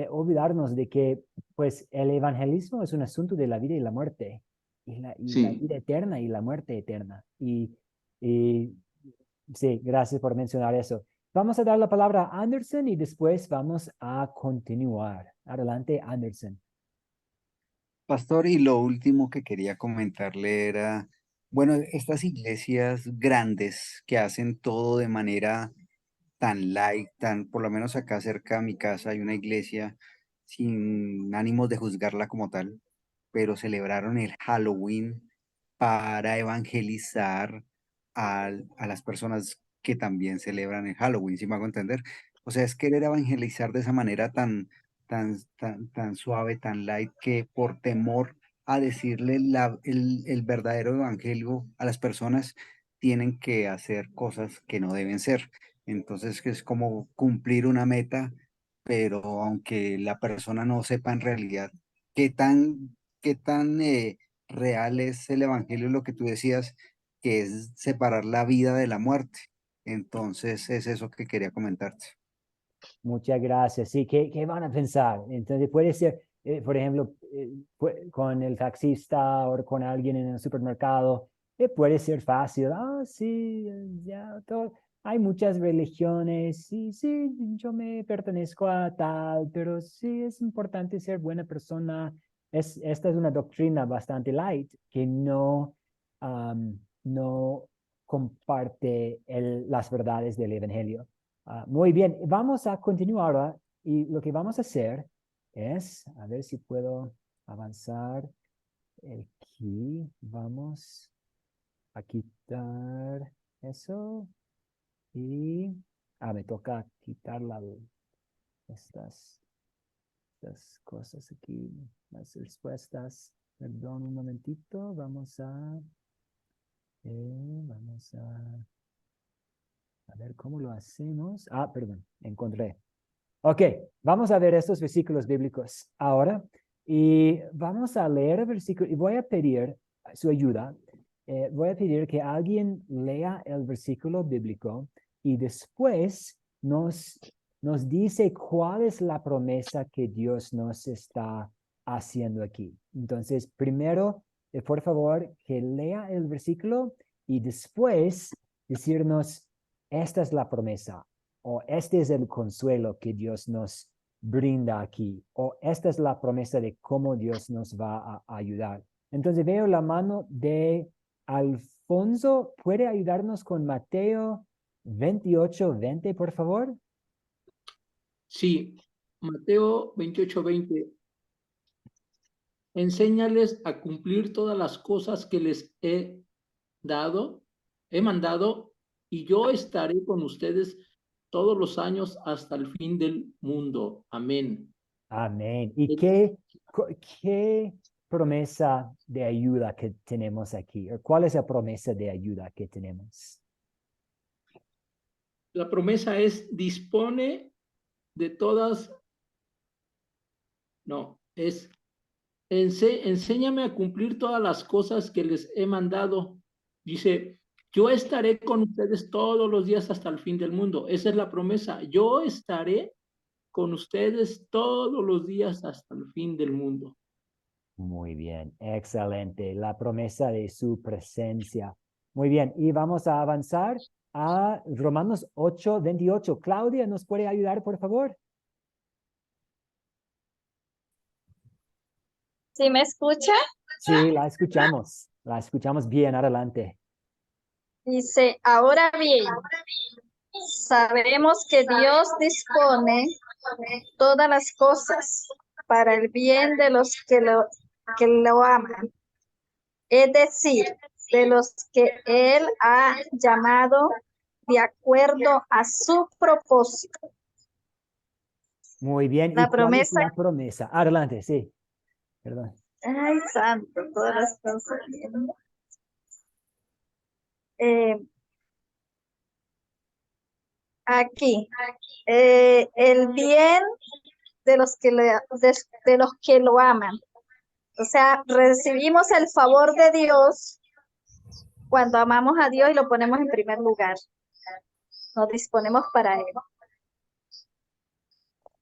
olvidarnos de que pues el evangelismo es un asunto de la vida y la muerte. la Sí. vida eterna y la muerte eterna. Y sí, gracias por mencionar eso. Vamos a dar la palabra a Anderson y después vamos a continuar. Adelante, Anderson. Pastor, y lo último que quería comentarle era, bueno, estas iglesias grandes que hacen todo de manera tan light, tan, por lo menos acá cerca de mi casa hay una iglesia sin ánimos de juzgarla como tal, pero celebraron el Halloween para evangelizar a las personas que también celebran el Halloween, ¿sí me hago entender? O sea, es querer evangelizar de esa manera tan suave, tan light, que por temor a decirle el verdadero evangelio a las personas, tienen que hacer cosas que no deben ser. Entonces, que es como cumplir una meta, pero aunque la persona no sepa en realidad qué tan real es el evangelio, lo que tú decías, que es separar la vida de la muerte. Entonces, es eso que quería comentarte. Muchas gracias. Sí, ¿qué van a pensar? Entonces puede ser, por ejemplo, con el taxista o con alguien en el supermercado, puede ser fácil. Ah, sí, ya, todo. Hay muchas religiones, sí, sí, yo me pertenezco a tal, pero sí es importante ser buena persona. Esta es una doctrina bastante light que no comparte las verdades del evangelio. Muy bien, vamos a continuar ahora y lo que vamos a hacer es, a ver si puedo avanzar aquí. Vamos a quitar eso y me toca quitar estas cosas aquí, las respuestas. Perdón un momentito, vamos a ver cómo lo hacemos. Perdón, encontré. Ok, vamos a ver estos versículos bíblicos ahora y vamos a leer el versículo y voy a pedir su ayuda. Voy a pedir que alguien lea el versículo bíblico y después nos dice cuál es la promesa que Dios nos está haciendo aquí. Entonces, primero, por favor, que lea el versículo y después decirnos, esta es la promesa, o este es el consuelo que Dios nos brinda aquí, o esta es la promesa de cómo Dios nos va a ayudar. Entonces veo la mano de Alfonso. ¿Puede ayudarnos con Mateo 28:20, por favor? Sí, Mateo 28:20. Enséñales a cumplir todas las cosas que les he mandado, y yo estaré con ustedes todos los años hasta el fin del mundo. Amén. Amén. ¿Y qué promesa de ayuda que tenemos aquí? ¿Cuál es la promesa de ayuda que tenemos? La promesa es: dispone de todas, no, es enséñame a cumplir todas las cosas que les he mandado. Dice, yo estaré con ustedes todos los días hasta el fin del mundo. Esa es la promesa. Yo estaré con ustedes todos los días hasta el fin del mundo. Muy bien, excelente. La promesa de su presencia. Muy bien, y vamos a avanzar a Romanos 8:28. Claudia, ¿nos puede ayudar, por favor? ¿Sí me escucha? Sí, la escuchamos bien, adelante. Dice, ahora bien, sabemos que Dios dispone todas las cosas para el bien de los que lo aman, es decir, de los que Él ha llamado de acuerdo a su propósito. Muy bien, ¿y La cuál es promesa, la promesa? Adelante, sí, perdón. ay, santo, todas las cosas bien. Aquí, el bien de los de los que lo aman. O sea, recibimos el favor de Dios cuando amamos a Dios y lo ponemos en primer lugar. Nos disponemos para Él.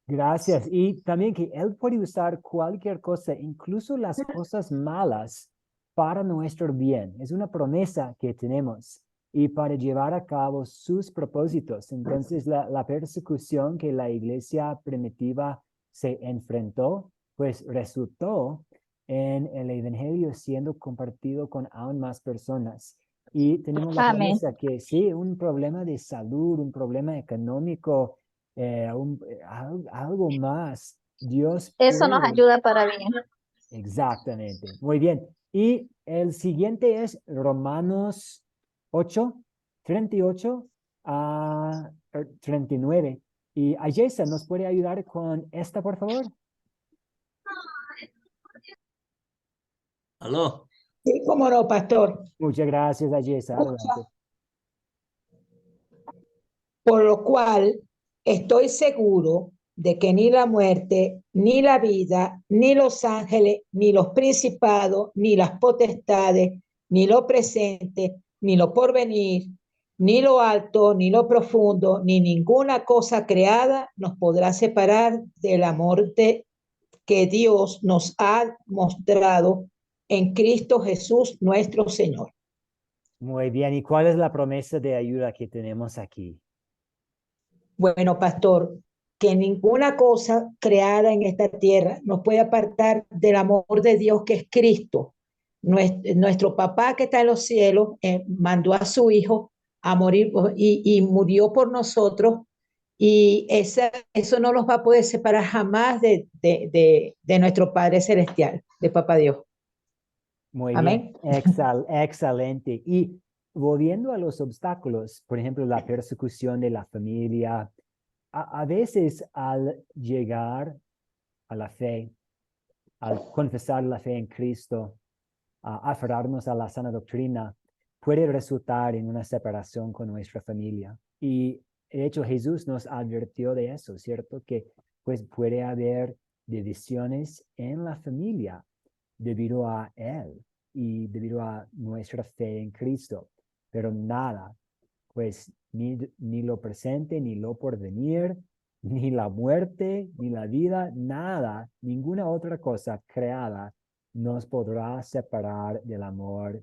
Gracias. Y también que Él puede usar cualquier cosa, incluso las cosas malas, para nuestro bien. Es una promesa que tenemos y para llevar a cabo sus propósitos. Entonces, la persecución que la iglesia primitiva se enfrentó, pues resultó en el evangelio siendo compartido con aún más personas. Y tenemos la Amén. promesa que sí, un problema de salud, un problema económico, algo más, Dios Eso nos puede. ayuda para bien. Exactamente. Muy bien. Y el siguiente es Romanos 8, 38 a 39. Y Ayesa, ¿nos puede ayudar con esta, por favor? Aló. Sí, cómo no, pastor. Muchas gracias, Ayesa. Adelante. Por lo cual estoy seguro de que ni la muerte, ni la vida, ni los ángeles, ni los principados, ni las potestades, ni lo presente, ni lo porvenir, ni lo alto, ni lo profundo, ni ninguna cosa creada nos podrá separar del amor que Dios nos ha mostrado en Cristo Jesús nuestro Señor. Muy bien. ¿Y cuál es la promesa de ayuda que tenemos aquí? Bueno, pastor, que ninguna cosa creada en esta tierra nos puede apartar del amor de Dios que es Cristo. Nuestro papá que está en los cielos mandó a su hijo a morir y murió por nosotros y eso no nos va a poder separar jamás de nuestro Padre Celestial, de Papá Dios. Muy Amén. bien, excelente. Y volviendo a los obstáculos, por ejemplo, la persecución de la familia, a veces al llegar a la fe, al confesar la fe en Cristo, a aferrarnos a la sana doctrina, puede resultar en una separación con nuestra familia. Y de hecho Jesús nos advirtió de eso, ¿cierto? Que pues puede haber divisiones en la familia debido a Él y debido a nuestra fe en Cristo. Pero nada, pues ni lo presente, ni lo porvenir, ni la muerte, ni la vida, nada, ninguna otra cosa creada nos podrá separar del amor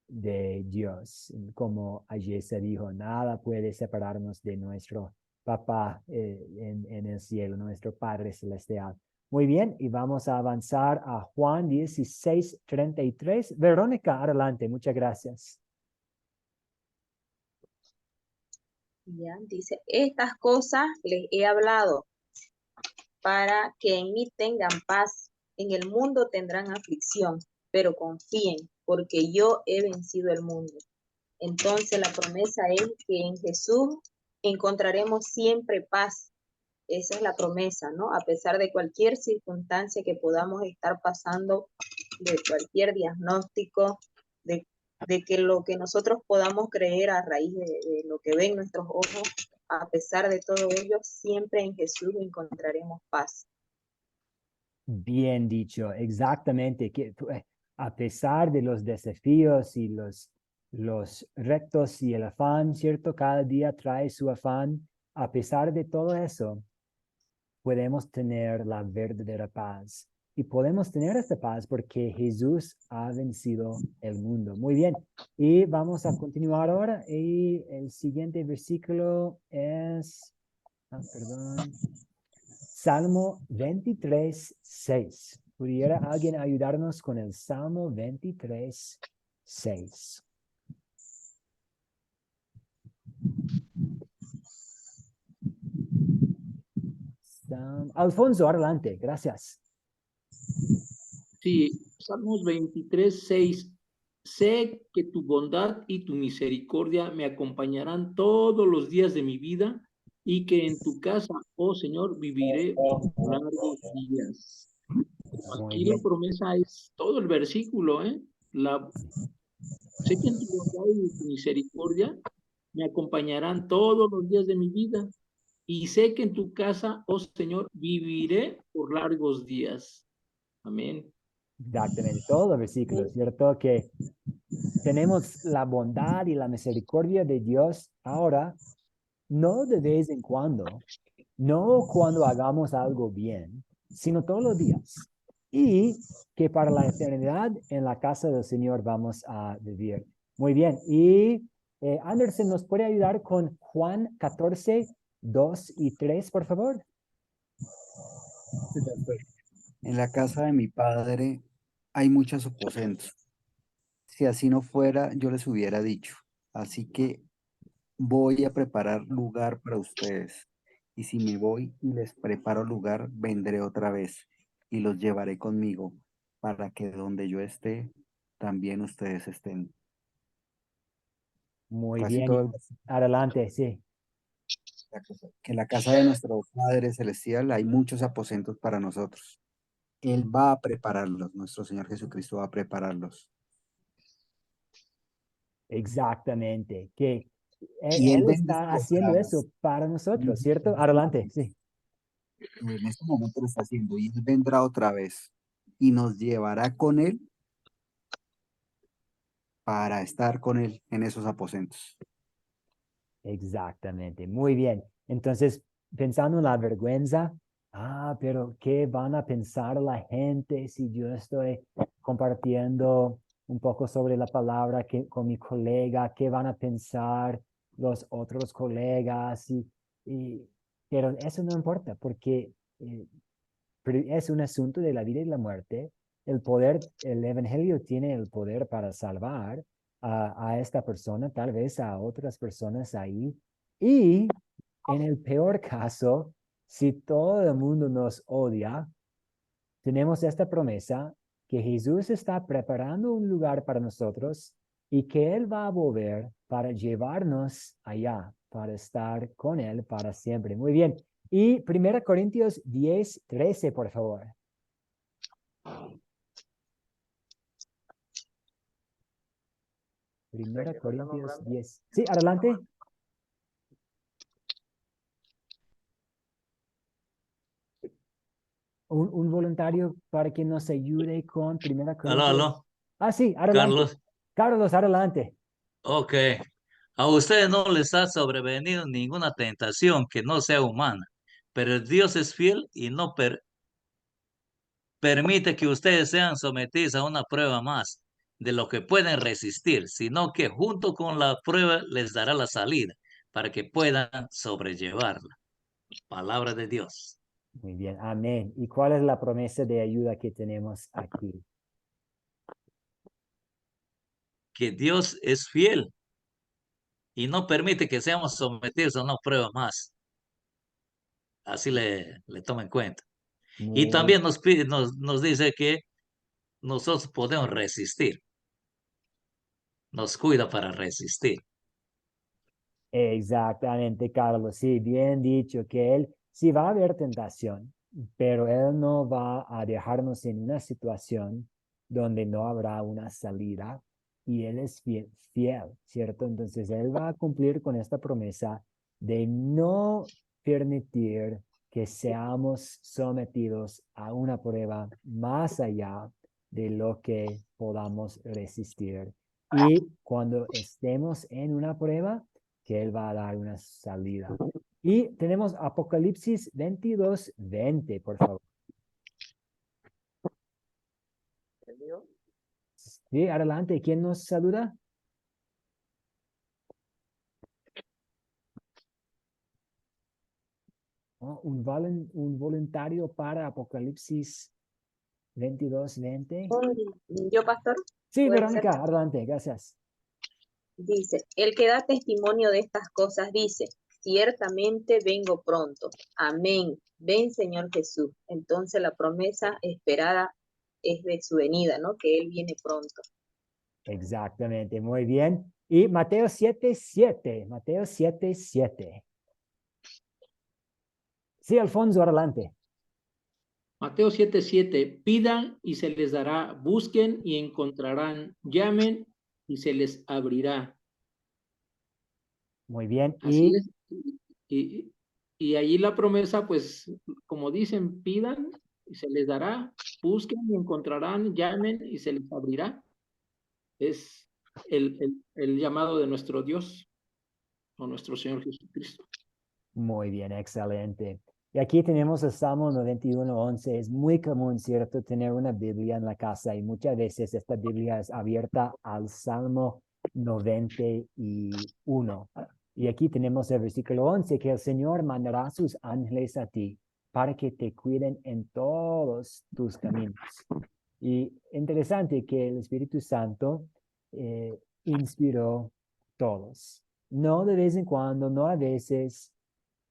de Dios. Como ayer se dijo, nada puede separarnos de nuestro Papá en el cielo, nuestro Padre Celestial. Muy bien, y vamos a avanzar a Juan 16:33. Verónica, adelante, muchas gracias. Ya, dice, estas cosas les he hablado para que en mí tengan paz. En el mundo tendrán aflicción, pero confíen, porque yo he vencido el mundo. Entonces la promesa es que en Jesús encontraremos siempre paz. Esa es la promesa, ¿no? A pesar de cualquier circunstancia que podamos estar pasando, de cualquier diagnóstico, de que lo que nosotros podamos creer a raíz de lo que ven nuestros ojos, a pesar de todo ello, siempre en Jesús encontraremos paz. Bien dicho, exactamente, que a pesar de los desafíos y los retos y el afán, ¿cierto? Cada día trae su afán. A pesar de todo eso, podemos tener la verdadera paz. Y podemos tener esta paz porque Jesús ha vencido el mundo. Muy bien. Y vamos a continuar ahora. Y el siguiente versículo es, perdón, Salmo 23:6. ¿Pudiera alguien ayudarnos con el Salmo 23:6? Alfonso, adelante. Gracias. Sí, Salmos 23:6. Sé que tu bondad y tu misericordia me acompañarán todos los días de mi vida y que en tu casa, oh Señor, viviré por largos días. Aquí la promesa es todo el versículo, ¿eh? Sé que en tu bondad y tu misericordia me acompañarán todos los días de mi vida y sé que en tu casa, oh Señor, viviré por largos días. Amén. Exactamente, todo el versículo, ¿cierto? Que tenemos la bondad y la misericordia de Dios ahora, no de vez en cuando, no cuando hagamos algo bien, sino todos los días. y que para la eternidad en la casa del Señor vamos a vivir. Muy bien. Y Anderson, ¿nos puede ayudar con Juan 14, 2 y 3, por favor? En la casa de mi padre hay muchos aposentos. Si así no fuera, yo les hubiera dicho. Así que voy a preparar lugar para ustedes. Y si me voy y les preparo lugar, vendré otra vez y los llevaré conmigo para que donde yo esté, también ustedes estén. Muy Casi bien. todo Adelante, sí. que en la casa de nuestro Padre Celestial hay muchos aposentos para nosotros. Él va a prepararlos, nuestro Señor Jesucristo va a prepararlos. Exactamente. Que Y Él Él vendrá está otra haciendo vez. eso para nosotros, ¿cierto? Adelante, sí. En este momento lo está haciendo y Él vendrá otra vez y nos llevará con Él para estar con Él en esos aposentos. Exactamente. Muy bien. Entonces, pensando en la vergüenza, pero ¿qué van a pensar la gente si yo estoy compartiendo un poco sobre la palabra con mi colega? ¿Qué van a pensar los otros colegas? Pero eso no importa porque es un asunto de la vida y la muerte. El evangelio tiene el poder para salvar a esta persona, tal vez a otras personas ahí. Y en el peor caso, si todo el mundo nos odia, tenemos esta promesa que Jesús está preparando un lugar para nosotros y que Él va a volver para llevarnos allá, para estar con Él para siempre. Muy bien. Y 1 Corintios 10, 13, por favor. Primera Corintios 10. Sí, adelante. Un voluntario para que nos ayude con Primera Aló, Corintios. aló, Sí, adelante. Carlos. Carlos, adelante. Ok. A ustedes no les ha sobrevenido ninguna tentación que no sea humana, pero Dios es fiel y no permite que ustedes sean sometidos a una prueba más de lo que pueden resistir, sino que junto con la prueba les dará la salida para que puedan sobrellevarla. Palabra de Dios. Muy bien, amén. ¿Y cuál es la promesa de ayuda que tenemos aquí? Que Dios es fiel y no permite que seamos sometidos a una prueba más. Así le toma en cuenta. Y Muy también nos pide, nos dice que nosotros podemos resistir. Nos cuida para resistir. exactamente, Carlos. Sí, bien dicho que Él sí va a haber tentación, pero Él no va a dejarnos en una situación donde no habrá una salida y Él es fiel, ¿cierto? Entonces Él va a cumplir con esta promesa de no permitir que seamos sometidos a una prueba más allá de lo que podamos resistir. Y cuando estemos en una prueba, que Él va a dar una salida. Y tenemos Apocalipsis 22, 20, por favor. Sí, adelante. ¿Quién nos saluda? Oh, un voluntario para Apocalipsis 22, 20. Yo, pastor, Sí, puede ser. Verónica, adelante, gracias. Dice, el que da testimonio de estas cosas dice, ciertamente vengo pronto. Amén. Ven, Señor Jesús. Entonces la promesa esperada es de su venida, ¿no? Que Él viene pronto. Exactamente, muy bien. Y Mateo 7, 7. Mateo 7, 7. Sí, Alfonso, adelante. Mateo 7:7, pidan y se les dará, busquen y encontrarán, llamen y se les abrirá. Muy bien. Así es. Y allí la promesa, pues, como dicen, pidan y se les dará, busquen y encontrarán, llamen y se les abrirá. Es el llamado de nuestro Dios o nuestro Señor Jesucristo. Muy bien, excelente. Y aquí tenemos el Salmo 91:11. Es muy común, ¿cierto?, tener una Biblia en la casa y muchas veces esta Biblia es abierta al Salmo 91. Y aquí tenemos el versículo 11, que el Señor mandará sus ángeles a ti para que te cuiden en todos tus caminos. Y interesante que el Espíritu Santo inspiró todos. No de vez en cuando, no a veces,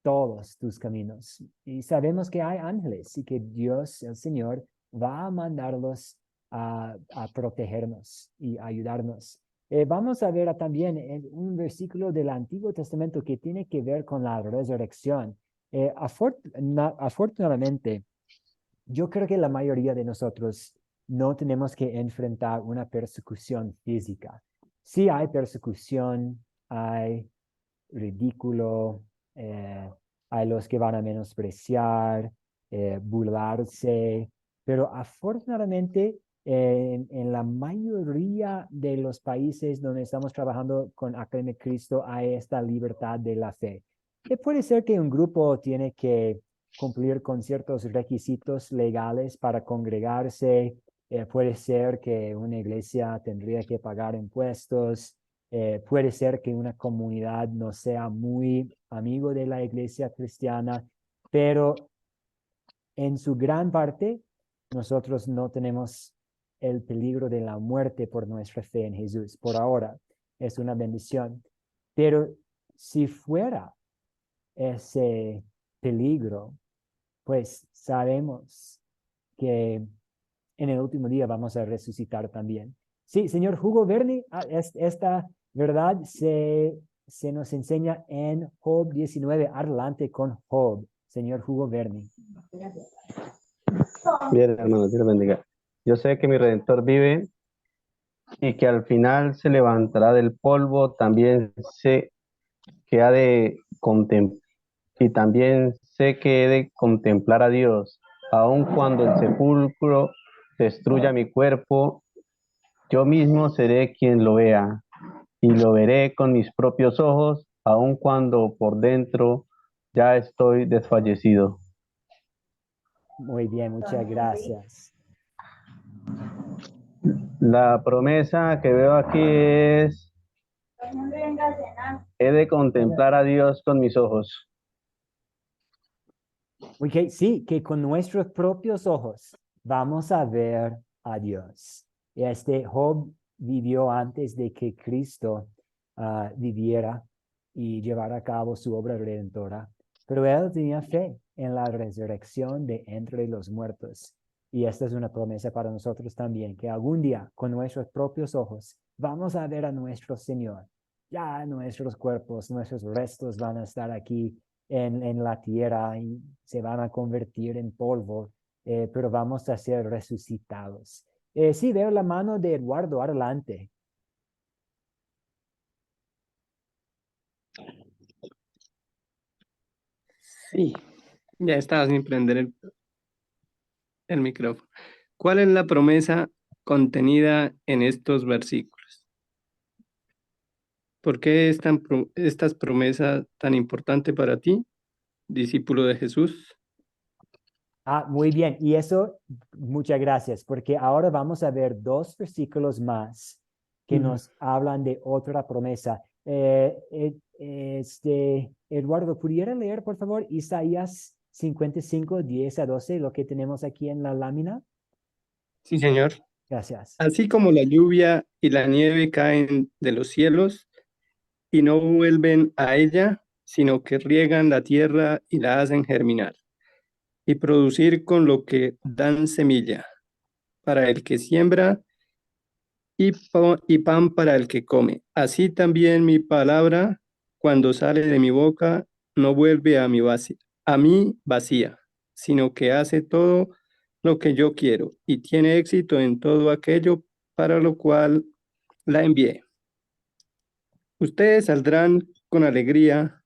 todos tus caminos. Y sabemos que hay ángeles y que Dios, el Señor, va a mandarlos a protegernos y ayudarnos. Vamos a ver también un versículo del Antiguo Testamento que tiene que ver con la resurrección. Afortunadamente, yo creo que la mayoría de nosotros no tenemos que enfrentar una persecución física. Sí hay persecución, hay ridículo, hay los que van a menospreciar, burlarse, pero afortunadamente en la mayoría de los países donde estamos trabajando con Academia Cristo hay esta libertad de la fe. Puede ser que un grupo tiene que cumplir con ciertos requisitos legales para congregarse. Puede ser que una iglesia tendría que pagar impuestos. Puede ser que una comunidad no sea muy amigo de la iglesia cristiana, pero en su gran parte nosotros no tenemos el peligro de la muerte por nuestra fe en Jesús. Por ahora es una bendición. Pero si fuera ese peligro, pues sabemos que en el último día vamos a resucitar también. Sí, señor Hugo Berni, esta verdad se nos enseña en Job 19. Adelante con Job, señor Hugo Berni. Bien, hermano, Dios lo bendiga. Yo sé que mi Redentor vive y que al final se levantará del polvo. También sé que ha de contemplar, y también sé que he de contemplar a Dios, aun cuando el sepulcro destruya mi cuerpo. Yo mismo seré quien lo vea, y lo veré con mis propios ojos, aun cuando por dentro ya estoy desfallecido. Muy bien, muchas gracias. La promesa que veo aquí es, he de contemplar a Dios con mis ojos. Okay, sí, que con nuestros propios ojos vamos a ver a Dios. Job vivió antes de que Cristo viviera y llevara a cabo su obra redentora, pero él tenía fe en la resurrección de entre los muertos. Y esta es una promesa para nosotros también, que algún día con nuestros propios ojos vamos a ver a nuestro Señor. Ya nuestros cuerpos, nuestros restos van a estar aquí en la tierra y se van a convertir en polvo, pero vamos a ser resucitados. Sí, veo la mano de Eduardo. Adelante. Sí, ya estaba sin prender el micrófono. ¿Cuál es la promesa contenida en estos versículos? ¿Por qué es estas promesas tan importante para ti, discípulo de Jesús? Muy bien. Y eso, muchas gracias, porque ahora vamos a ver dos versículos más que nos hablan de otra promesa. Eduardo, ¿pudiera leer, por favor, Isaías 55, 10 a 12, lo que tenemos aquí en la lámina? Sí, señor. Gracias. Así como la lluvia y la nieve caen de los cielos y no vuelven a ella, sino que riegan la tierra y la hacen germinar y producir con lo que dan semilla para el que siembra y pan para el que come. Así también mi palabra, cuando sale de mi boca, no vuelve a mí vacía, sino que hace todo lo que yo quiero y tiene éxito en todo aquello para lo cual la envié. Ustedes saldrán con alegría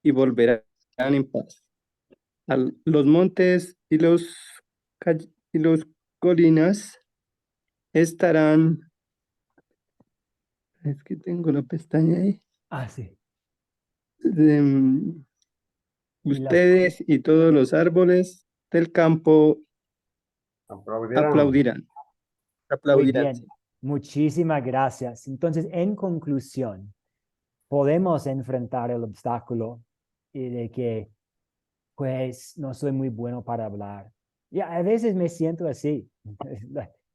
y volverán en paz. Los montes y los colinas estarán. Es que tengo la pestaña ahí. Sí. Y las- Ustedes y todos los árboles del campo Aplaudirán. aplaudirán. Muy Aplaudirán. bien, muchísimas gracias. Entonces, en conclusión, podemos enfrentar el obstáculo de que, pues, no soy muy bueno para hablar. Y a veces me siento así,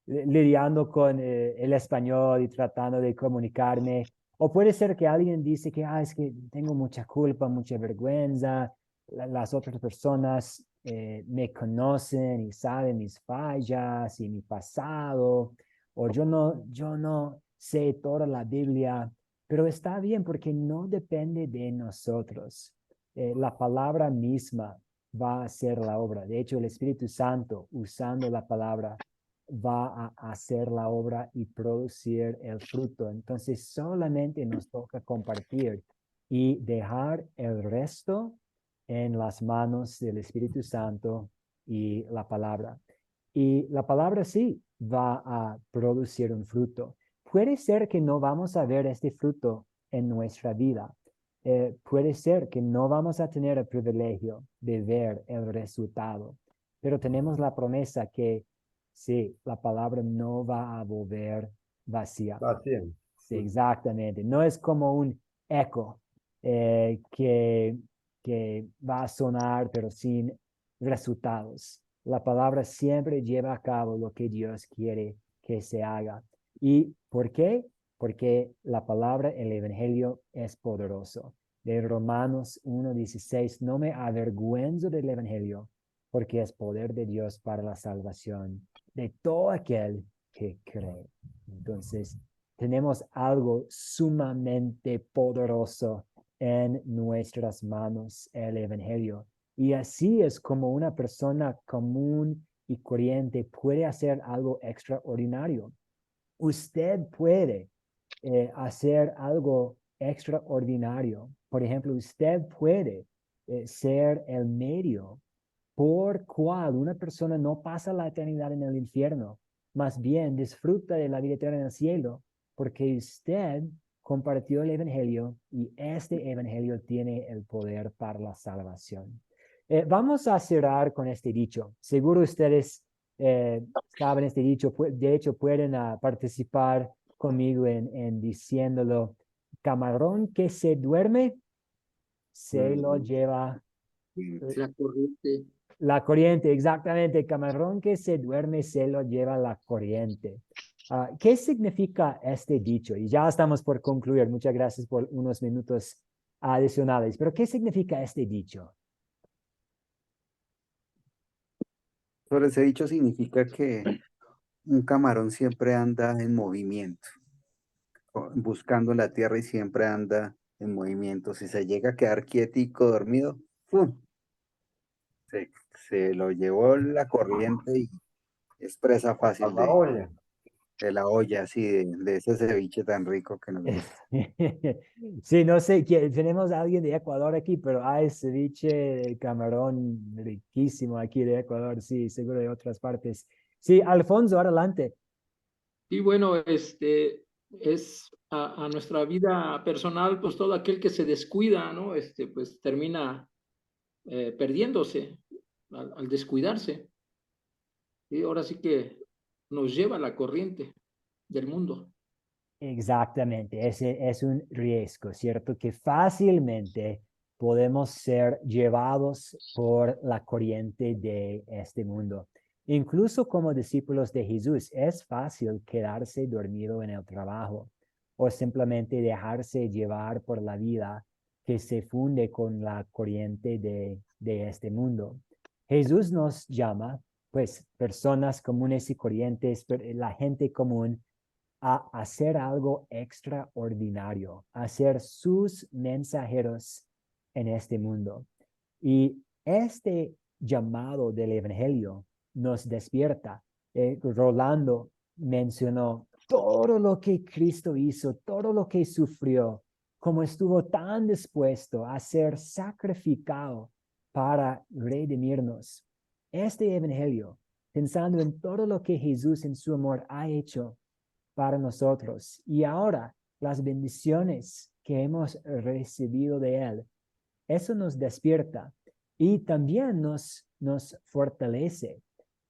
lidiando con el español y tratando de comunicarme. O puede ser que alguien dice que es que tengo mucha culpa, mucha vergüenza. Las otras personas me conocen y saben mis fallas y mi pasado. O yo no sé toda la Biblia, pero está bien porque no depende de nosotros. La palabra misma va a hacer la obra. De hecho, el Espíritu Santo, usando la palabra, va a hacer la obra y producir el fruto. Entonces, solamente nos toca compartir y dejar el resto en las manos del Espíritu Santo y la palabra. Y la palabra sí va a producir un fruto. Puede ser que no vamos a ver este fruto en nuestra vida. Puede ser que no vamos a tener el privilegio de ver el resultado, pero tenemos la promesa que sí, la palabra no va a volver vacía. Vacía. Sí, exactamente. No es como un eco que va a sonar, pero sin resultados. La palabra siempre lleva a cabo lo que Dios quiere que se haga. ¿Y por qué? Porque la palabra, el evangelio, es poderoso. De Romanos 1:16, no me avergüenzo del evangelio, porque es poder de Dios para la salvación de todo aquel que cree. Entonces, tenemos algo sumamente poderoso en nuestras manos, el evangelio. Y así es como una persona común y corriente puede hacer algo extraordinario. Usted puede hacer algo extraordinario. Por ejemplo, usted puede ser el medio por cual una persona no pasa la eternidad en el infierno, más bien disfruta de la vida eterna en el cielo, porque usted compartió el evangelio y este evangelio tiene el poder para la salvación. Vamos a cerrar con este dicho. Seguro ustedes saben este dicho, de hecho pueden participar conmigo en diciéndolo. Camarón que se duerme, se lo lleva La corriente. la corriente, exactamente. Camarón que se duerme, se lo lleva la corriente. ¿Qué significa este dicho? Y ya estamos por concluir. Muchas gracias por unos minutos adicionales. Pero ¿qué significa este dicho? Sobre ese dicho significa que un camarón siempre anda en movimiento, buscando la tierra y siempre anda en movimiento. Si se llega a quedar quietico, dormido, ¡pum! Se lo llevó la corriente y es presa A fácil la olla. de la olla, así, de ese ceviche tan rico que nos gusta. Sí, no sé, tenemos a alguien de Ecuador aquí, pero hay ceviche de camarón riquísimo aquí de Ecuador, sí, seguro de otras partes. Sí, Alfonso, adelante. Y bueno, es a nuestra vida personal, pues todo aquel que se descuida, ¿no? Pues termina perdiéndose al descuidarse. Y ahora sí que nos lleva la corriente del mundo. Exactamente, ese es un riesgo, ¿cierto? Que fácilmente podemos ser llevados por la corriente de este mundo. Incluso como discípulos de Jesús, es fácil quedarse dormido en el trabajo o simplemente dejarse llevar por la vida que se funde con la corriente de este mundo. Jesús nos llama, pues, personas comunes y corrientes, la gente común, a hacer algo extraordinario, a ser sus mensajeros en este mundo. Y este llamado del Evangelio nos despierta. Rolando mencionó todo lo que Cristo hizo, todo lo que sufrió, como estuvo tan dispuesto a ser sacrificado para redimirnos. Este Evangelio, pensando en todo lo que Jesús en su amor ha hecho para nosotros. Y ahora las bendiciones que hemos recibido de Él, eso nos despierta y también nos fortalece.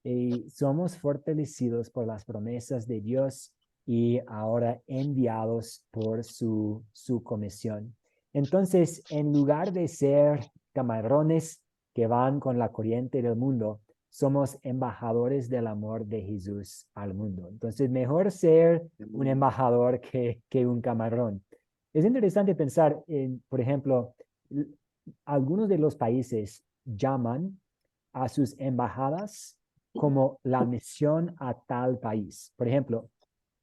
Y somos fortalecidos por las promesas de Dios y ahora enviados por su comisión. Entonces, en lugar de ser camarones que van con la corriente del mundo, somos embajadores del amor de Jesús al mundo. Entonces, mejor ser un embajador que un camarón. Es interesante pensar en, por ejemplo, algunos de los países llaman a sus embajadas como la misión a tal país. Por ejemplo,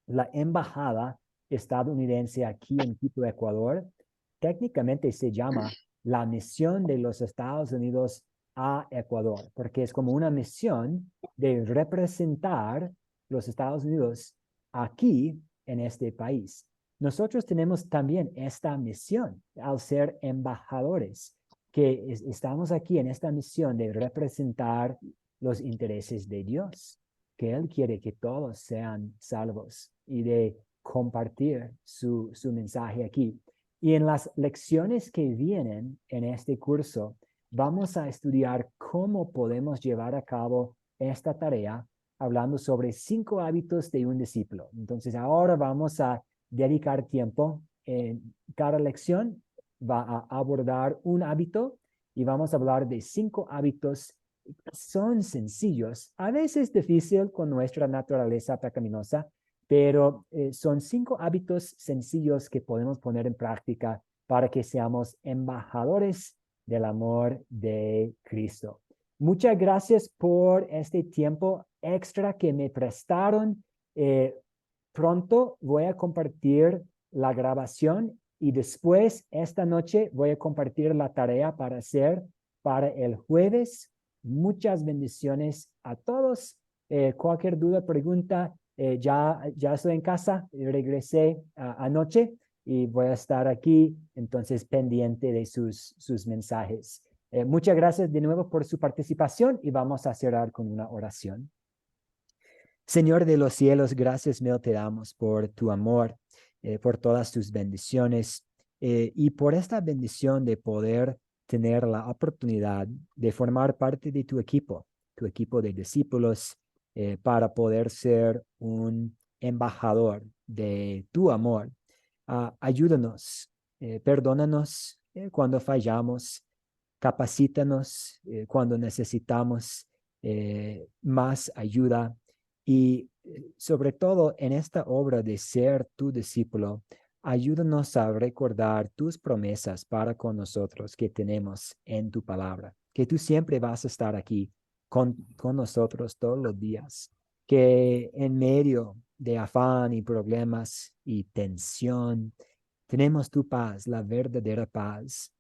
la embajada estadounidense aquí en Quito, Ecuador, técnicamente se llama la misión de los Estados Unidos a Ecuador, porque es como una misión de representar los Estados Unidos aquí en este país. Nosotros tenemos también esta misión al ser embajadores, que estamos aquí en esta misión de representar los intereses de Dios, que Él quiere que todos sean salvos y de compartir su mensaje aquí. Y en las lecciones que vienen en este curso, vamos a estudiar cómo podemos llevar a cabo esta tarea hablando sobre 5 hábitos de un discípulo. Entonces, ahora vamos a dedicar tiempo en cada lección, va a abordar un hábito y vamos a hablar de 5 hábitos. Son sencillos, a veces difícil con nuestra naturaleza pecaminosa, pero son 5 hábitos sencillos que podemos poner en práctica para que seamos embajadores del amor de Cristo. Muchas gracias por este tiempo extra que me prestaron. Pronto voy a compartir la grabación y después esta noche voy a compartir la tarea para hacer para el jueves. Muchas bendiciones a todos. Cualquier duda, pregunta, ya estoy en casa, regresé anoche y voy a estar aquí, entonces pendiente de sus mensajes. Muchas gracias de nuevo por su participación y vamos a cerrar con una oración. Señor de los cielos, gracias mil te damos por tu amor, por todas tus bendiciones y por esta bendición de poder tener la oportunidad de formar parte de tu equipo de discípulos, para poder ser un embajador de tu amor. Ayúdanos, perdónanos cuando fallamos, capacítanos cuando necesitamos más ayuda y sobre todo en esta obra de ser tu discípulo, ayúdanos a recordar tus promesas para con nosotros que tenemos en tu palabra, que tú siempre vas a estar aquí con nosotros todos los días, que en medio de afán y problemas y tensión, tenemos tu paz, la verdadera paz,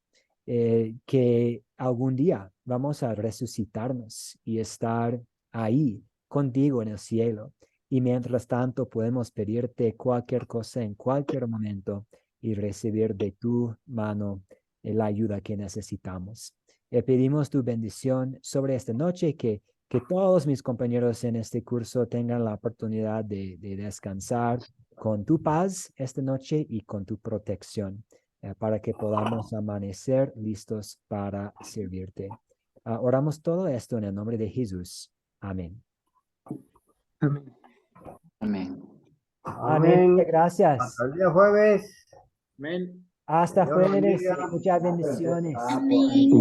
que algún día vamos a resucitarnos y estar ahí contigo en el cielo. Y mientras tanto podemos pedirte cualquier cosa en cualquier momento y recibir de tu mano la ayuda que necesitamos. Pedimos tu bendición sobre esta noche, que todos mis compañeros en este curso tengan la oportunidad de descansar con tu paz esta noche y con tu protección, para que podamos amanecer listos para servirte. Oramos todo esto en el nombre de Jesús. Amén. Amén. Amén. Amén. Muchas gracias. Hasta el día jueves. Amén. Hasta Dios los jueves. bendiga. Muchas bendiciones.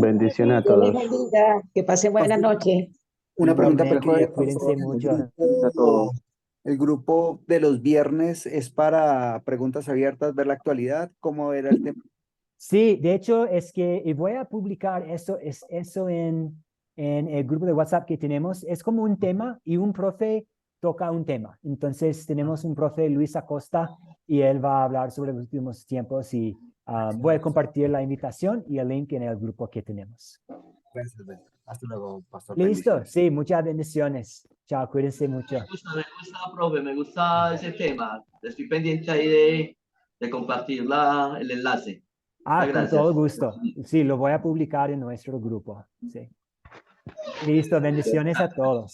Bendiciones a Dios les todos. bendiga. Que pasen buenas noches. Una pregunta Igualmente, pequeña. cuídense mucho. A todos. El grupo de los viernes es para preguntas abiertas, ver la actualidad, cómo era el tema. Sí, de hecho es que voy a publicar eso en el grupo de WhatsApp que tenemos. Es como un tema y un profe toca un tema. Entonces tenemos un profe, Luis Acosta, y él va a hablar sobre los últimos tiempos y voy a compartir la invitación y el link en el grupo que tenemos. Gracias, Ben. Hasta luego, pastor. Listo, Bendiciones. sí, muchas bendiciones. Chao, cuídense mucho. Me gusta, profe, me gusta ese tema. Estoy pendiente ahí de compartir el enlace. Con Gracias. todo gusto. Sí, lo voy a publicar en nuestro grupo. Sí. Listo, bendiciones a todos.